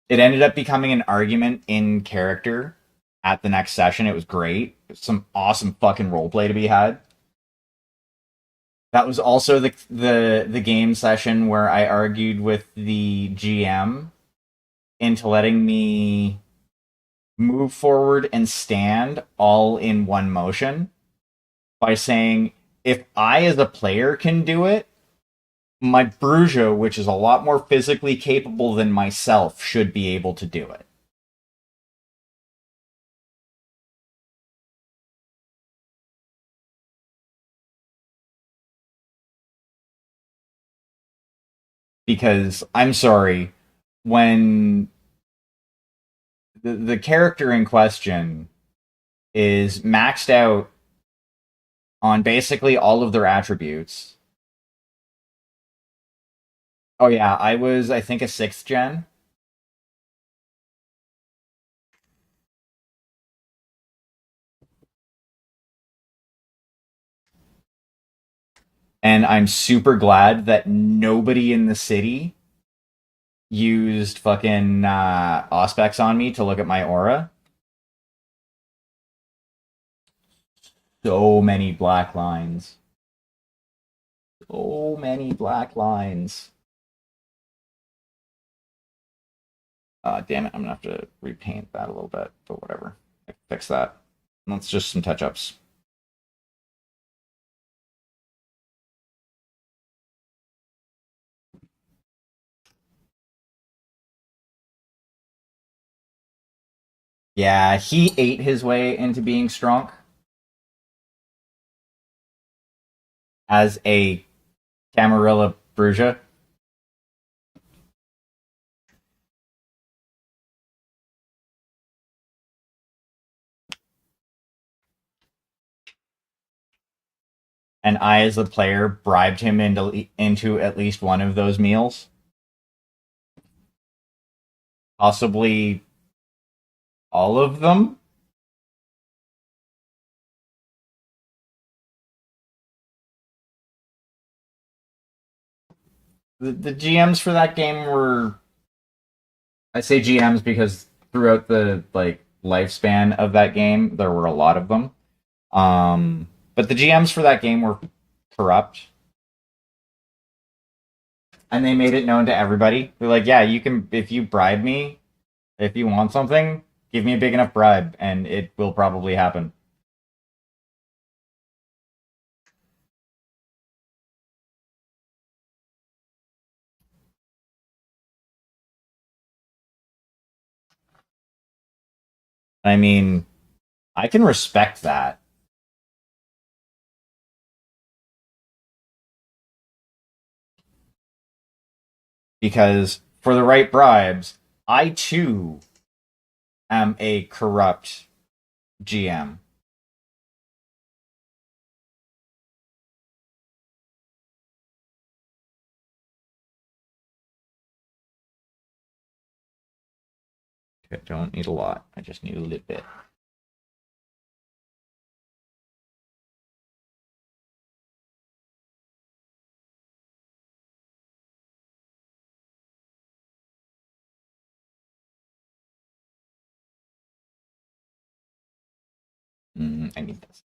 it ended up becoming an argument in character at the next session. It was great. It was some awesome fucking roleplay to be had. That was also the game session where I argued with the GM into letting me move forward and stand all in one motion by saying, if I as a player can do it, my Bruja, which is a lot more physically capable than myself, should be able to do it. Because I'm sorry, when the character in question is maxed out on basically all of their attributes. Oh yeah, I was, I think, a sixth gen. And I'm super glad that nobody in the city used fucking Auspex on me to look at my aura. So many black lines. So many black lines. Damn it, I'm gonna have to repaint that a little bit, but whatever. I can fix that. That's just some touch ups. Yeah, he ate his way into being strong as a Camarilla Bruja. And I, as the player, bribed him into at least one of those meals, possibly all of them. The GMs for that game were, I say GMs because throughout the like lifespan of that game, there were a lot of them. But the GMs for that game were corrupt, and they made it known to everybody. They're like, "Yeah, you can if you bribe me, if you want something, give me a big enough bribe, and it will probably happen." I mean, I can respect that because for the right bribes, I too am a corrupt GM. I don't need a lot. I just need a little bit. I need this.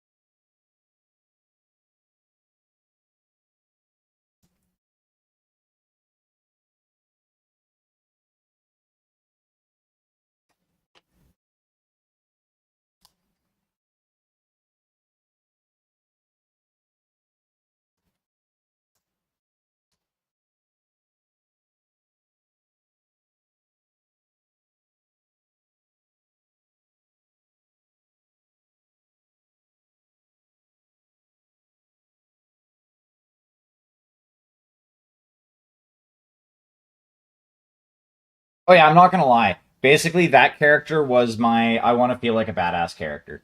Oh yeah, I'm not gonna lie. Basically, that character was my I want to feel like a badass character.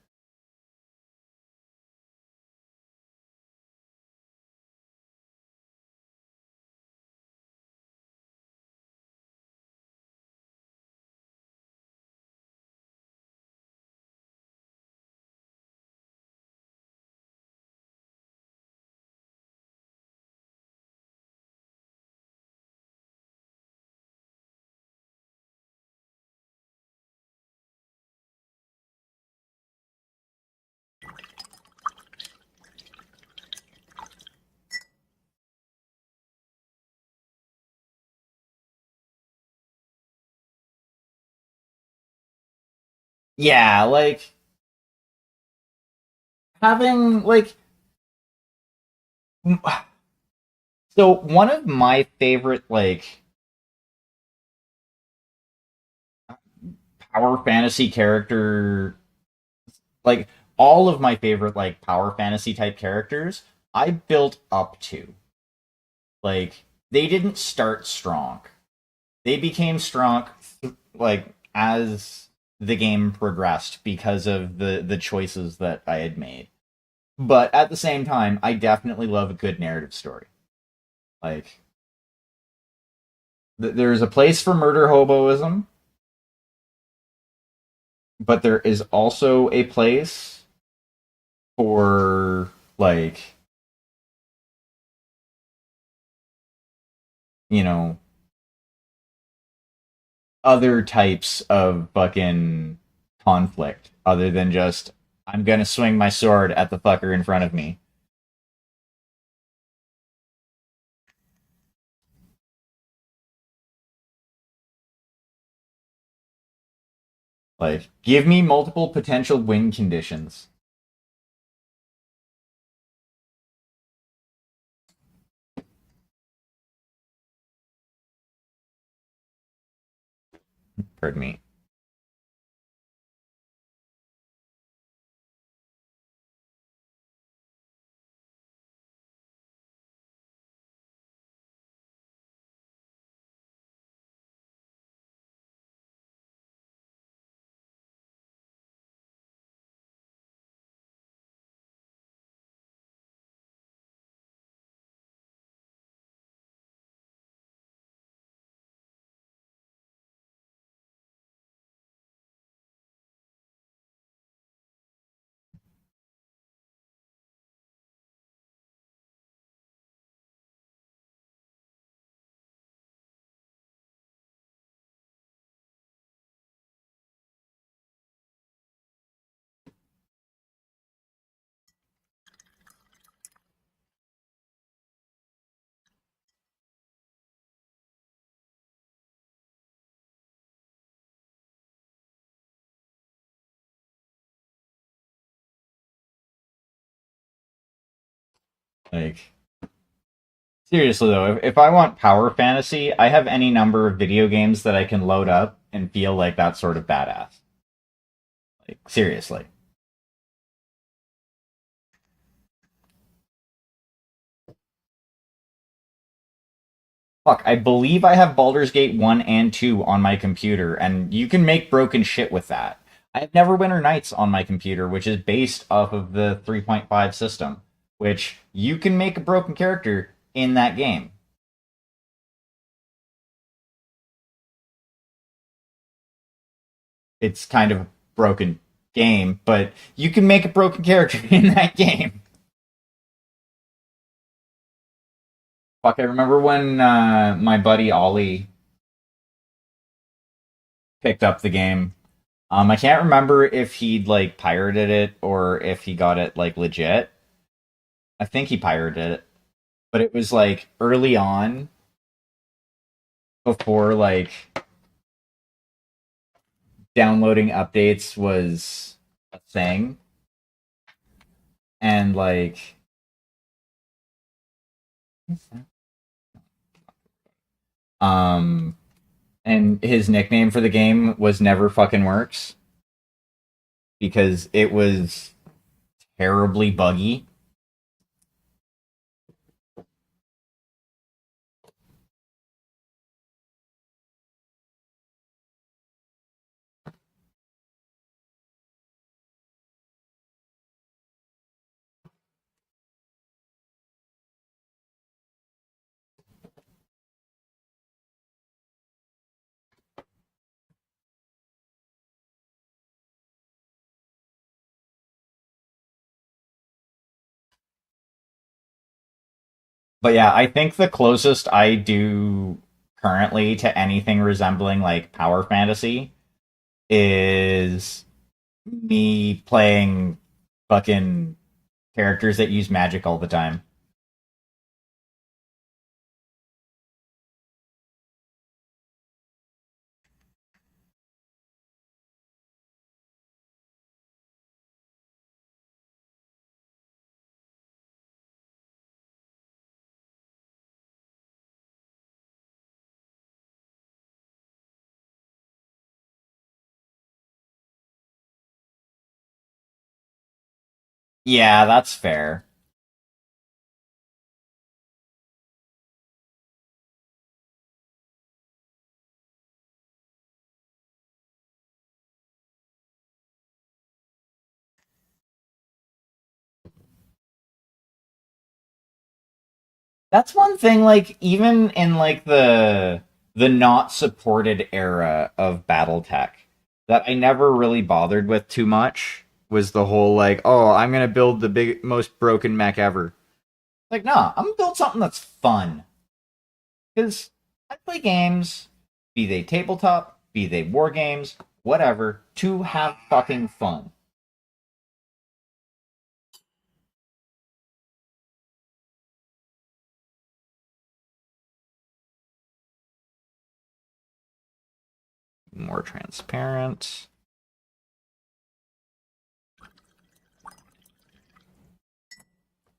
Yeah, like having like so one of my favorite like power fantasy character like all of my favorite like power fantasy type characters I built up to. Like they didn't start strong. They became strong like as the game progressed because of the choices that I had made. But at the same time, I definitely love a good narrative story. Like there's a place for murder hoboism, but there is also a place for like you know other types of fucking conflict other than just I'm gonna swing my sword at the fucker in front of me. Like, give me multiple potential win conditions. Pardon me. Like, seriously though, if I want power fantasy, I have any number of video games that I can load up and feel like that sort of badass. Like, seriously. Fuck, I believe I have Baldur's Gate 1 and 2 on my computer, and you can make broken shit with that. I have Neverwinter Nights on my computer, which is based off of the 3.5 system, which you can make a broken character in that game. It's kind of a broken game, but you can make a broken character in that game. Fuck, I remember when my buddy Ollie picked up the game. I can't remember if he'd like pirated it or if he got it like legit. I think he pirated it, but it was like early on before like downloading updates was a thing, and like um and his nickname for the game was Never Fucking Works because it was terribly buggy. But yeah, I think the closest I do currently to anything resembling like power fantasy is me playing fucking characters that use magic all the time. Yeah, that's fair. That's one thing, like even in like the not supported era of BattleTech that I never really bothered with too much was the whole like, oh, I'm gonna build the big most broken mech ever. Like, nah, I'm gonna build something that's fun. Because I play games, be they tabletop, be they war games, whatever, to have fucking fun. More transparent.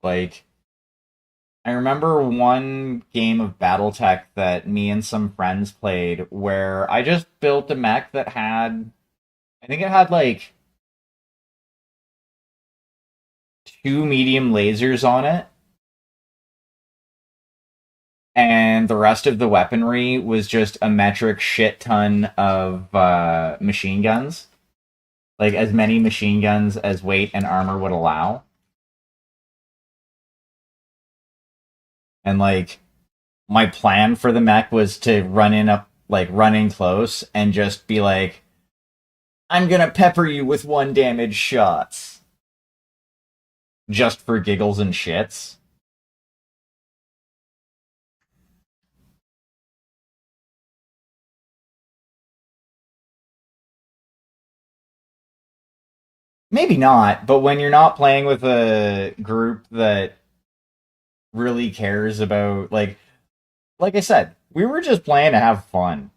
Like, I remember one game of Battletech that me and some friends played where I just built a mech that had, I think it had like two medium lasers on it, and the rest of the weaponry was just a metric shit ton of machine guns. Like, as many machine guns as weight and armor would allow. And like, my plan for the mech was to run in up, like, running close and just be like, I'm gonna pepper you with one damage shots. Just for giggles and shits. Maybe not, but when you're not playing with a group that really cares about, like I said, we were just playing to have fun.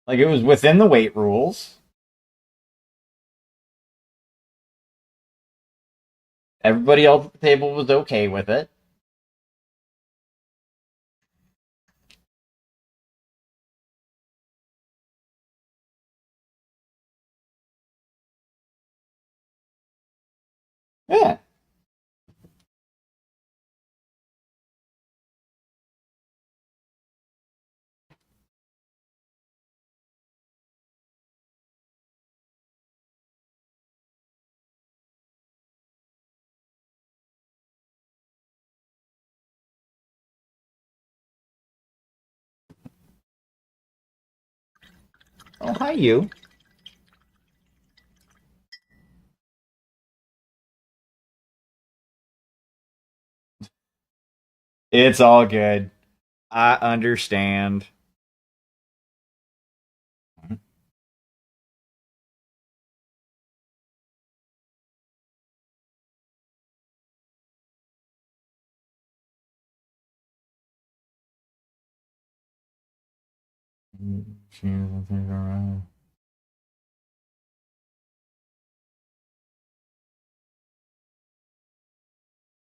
Like, it was within the weight rules. Everybody else at the table was okay with it. Yeah. Oh, hi, you. It's all good. I understand.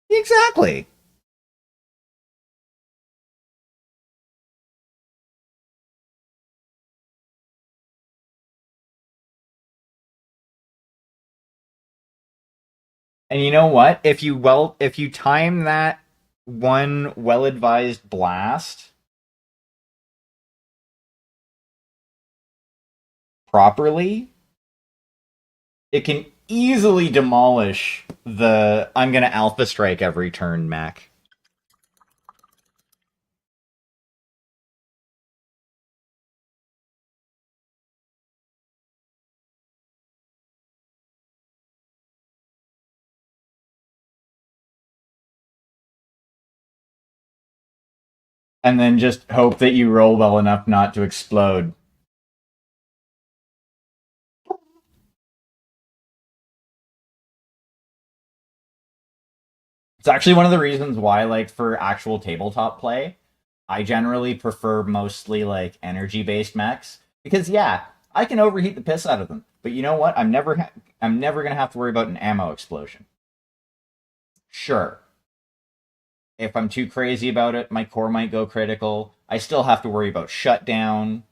Exactly. And you know what? If you time that one well-advised blast properly, it can easily demolish the I'm gonna alpha strike every turn mech. And then just hope that you roll well enough not to explode. It's actually one of the reasons why, like, for actual tabletop play, I generally prefer mostly like energy-based mechs because yeah, I can overheat the piss out of them. But you know what? I'm never gonna have to worry about an ammo explosion. Sure, if I'm too crazy about it, my core might go critical. I still have to worry about shutdown,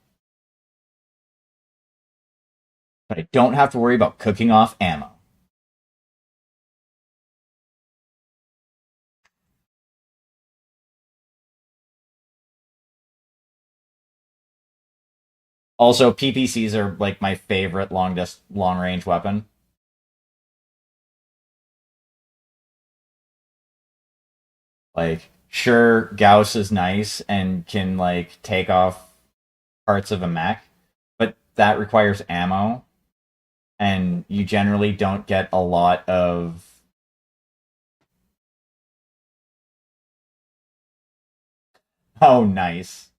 but I don't have to worry about cooking off ammo. Also, PPCs are like my favorite long range weapon. Like, sure, Gauss is nice and can like take off parts of a mech, but that requires ammo, and you generally don't get a lot of. Oh, nice.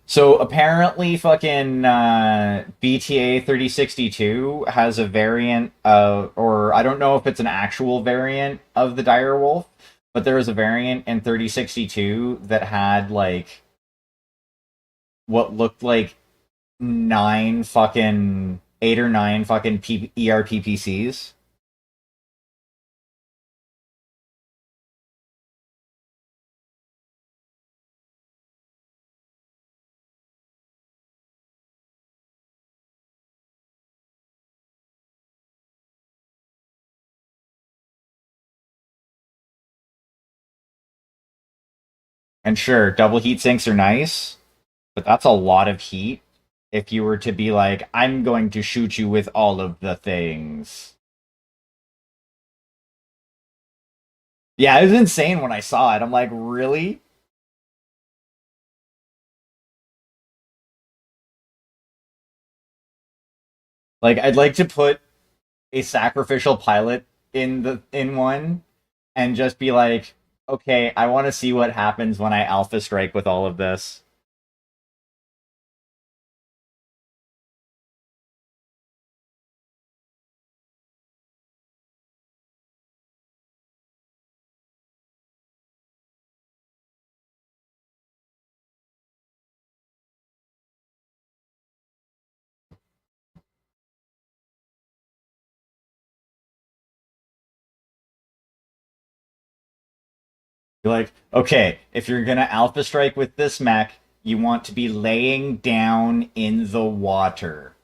So apparently, fucking BTA 3062 has a variant of, or I don't know if it's an actual variant of the Dire Wolf, but there was a variant in 3062 that had like what looked like nine fucking eight or nine fucking ERPPCs. And sure, double heat sinks are nice, but that's a lot of heat if you were to be like, I'm going to shoot you with all of the things. Yeah, it was insane when I saw it. I'm like, really? Like, I'd like to put a sacrificial pilot in one and just be like, okay, I want to see what happens when I alpha strike with all of this. You're like, okay, if you're gonna alpha strike with this mech, you want to be laying down in the water.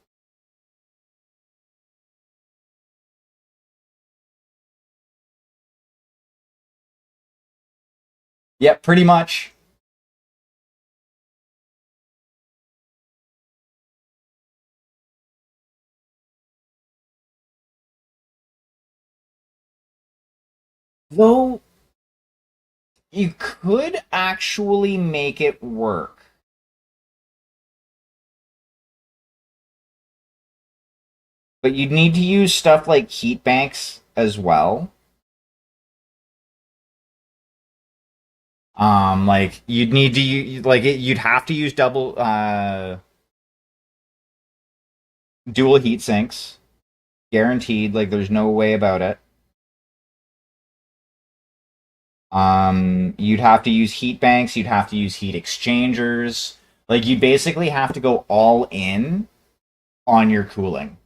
Yep, pretty much. Though you could actually make it work. But you'd need to use stuff like heat banks as well. Like you'd need to use, like you'd have to use dual heat sinks, guaranteed. Like there's no way about it. You'd have to use heat banks. You'd have to use heat exchangers. Like you basically have to go all in on your cooling.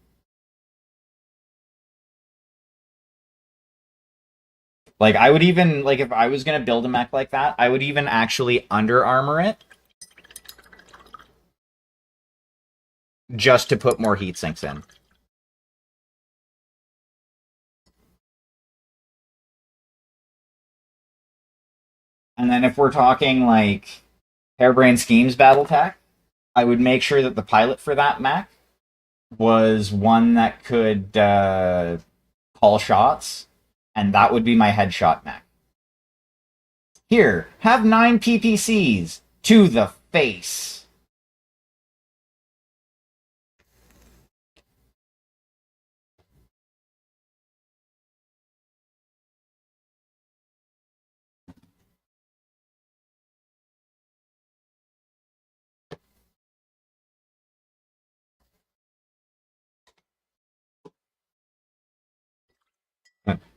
Like I would even like if I was gonna build a mech like that, I would even actually under armor it just to put more heat sinks in. And then if we're talking like Hairbrain Schemes Battletech, I would make sure that the pilot for that mech was one that could call shots, and that would be my headshot mech. Here, have 9 PPCs to the face.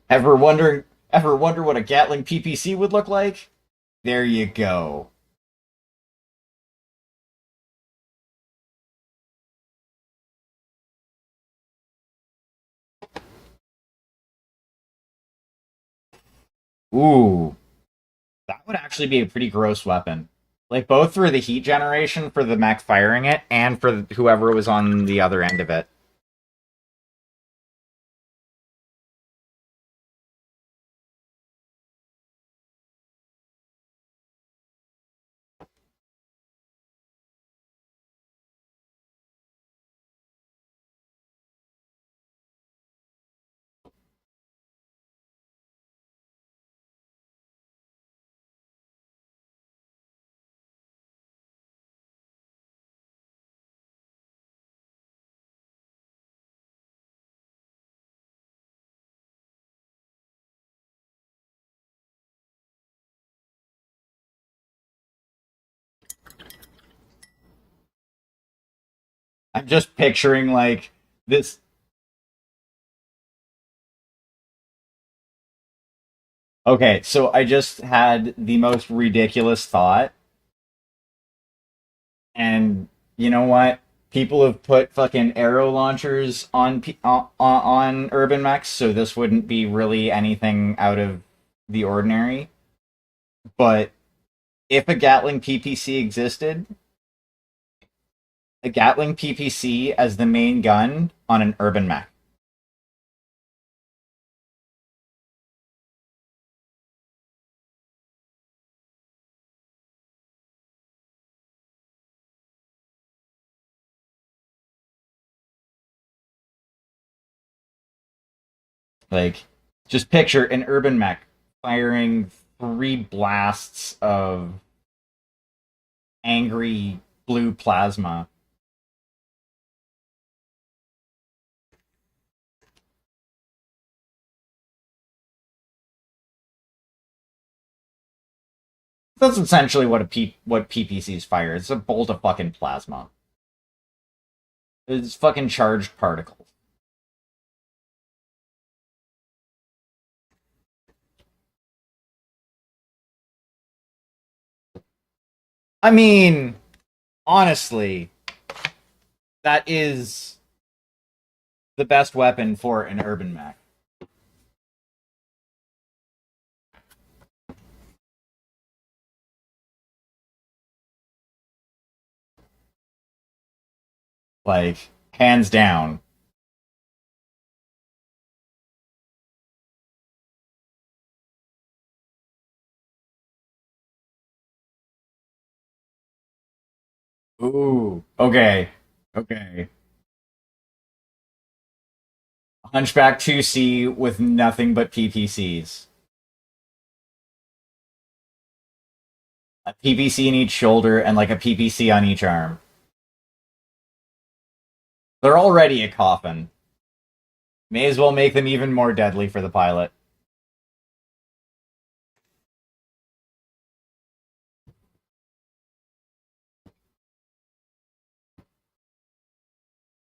Ever wonder what a Gatling PPC would look like? There you go. Ooh, that would actually be a pretty gross weapon. Like both for the heat generation for the mech firing it and for whoever was on the other end of it. I'm just picturing like this. Okay, so I just had the most ridiculous thought, and you know what? People have put fucking arrow launchers on on urban mechs, so this wouldn't be really anything out of the ordinary. But if a Gatling PPC existed, a Gatling PPC as the main gun on an urban mech. Like, just picture an urban mech firing three blasts of angry blue plasma. That's essentially what PPCs fire. It's a bolt of fucking plasma. It's fucking charged particles. I mean, honestly, that is the best weapon for an urban mech. Like, hands down. Ooh, okay. Okay. Hunchback 2C with nothing but PPCs. A PPC in each shoulder and like a PPC on each arm. They're already a coffin. May as well make them even more deadly for the pilot.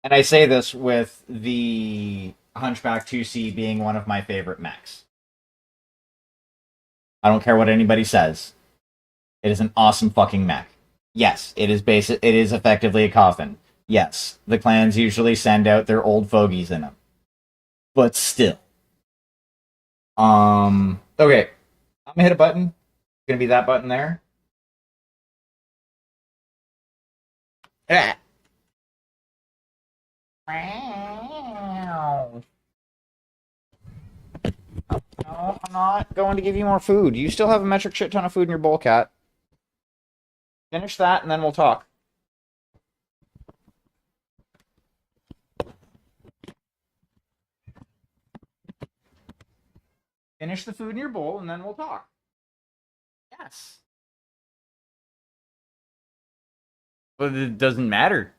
And I say this with the Hunchback 2C being one of my favorite mechs. I don't care what anybody says. It is an awesome fucking mech. Yes, it is basic. It is effectively a coffin. Yes, the clans usually send out their old fogies in them, but still. Okay, I'm gonna hit a button. It's gonna be that button there. Ah. No, I'm not going to give you more food. You still have a metric shit ton of food in your bowl, cat. Finish that, and then we'll talk. Finish the food in your bowl, and then we'll talk. Yes. But it doesn't matter.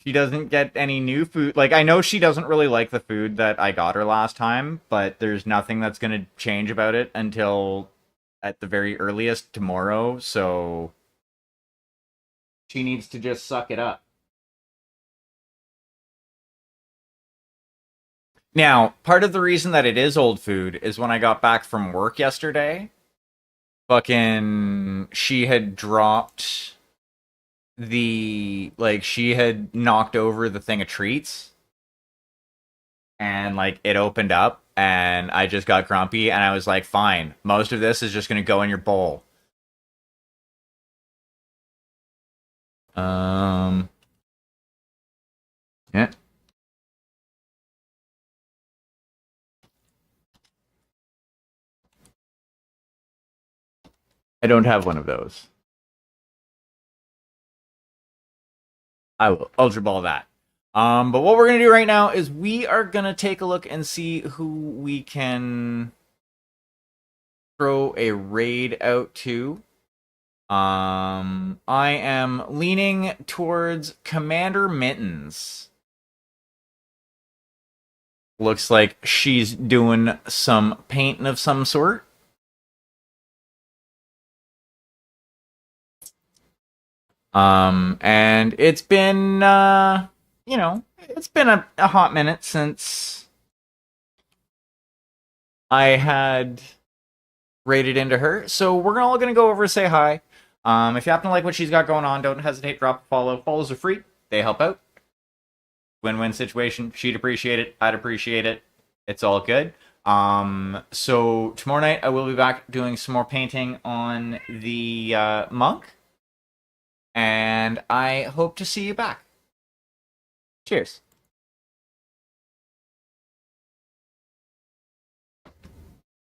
She doesn't get any new food. Like, I know she doesn't really like the food that I got her last time, but there's nothing that's going to change about it until at the very earliest tomorrow, so she needs to just suck it up. Now, part of the reason that it is old food is when I got back from work yesterday, fucking she had dropped she had knocked over the thing of treats and like it opened up and I just got grumpy and I was like, fine, most of this is just gonna go in your bowl. Um yeah. I don't have one of those. I will Ultra Ball that. But what we're gonna do right now is we are gonna take a look and see who we can throw a raid out to. I am leaning towards Commander Mittens. Looks like she's doing some painting of some sort. And it's been, it's been a hot minute since I had raided into her. So we're all gonna go over and say hi. If you happen to like what she's got going on, don't hesitate, drop a follow. Follows are free. They help out. Win-win situation. She'd appreciate it. I'd appreciate it. It's all good. So tomorrow night I will be back doing some more painting on the monk, and I hope to see you back. Cheers.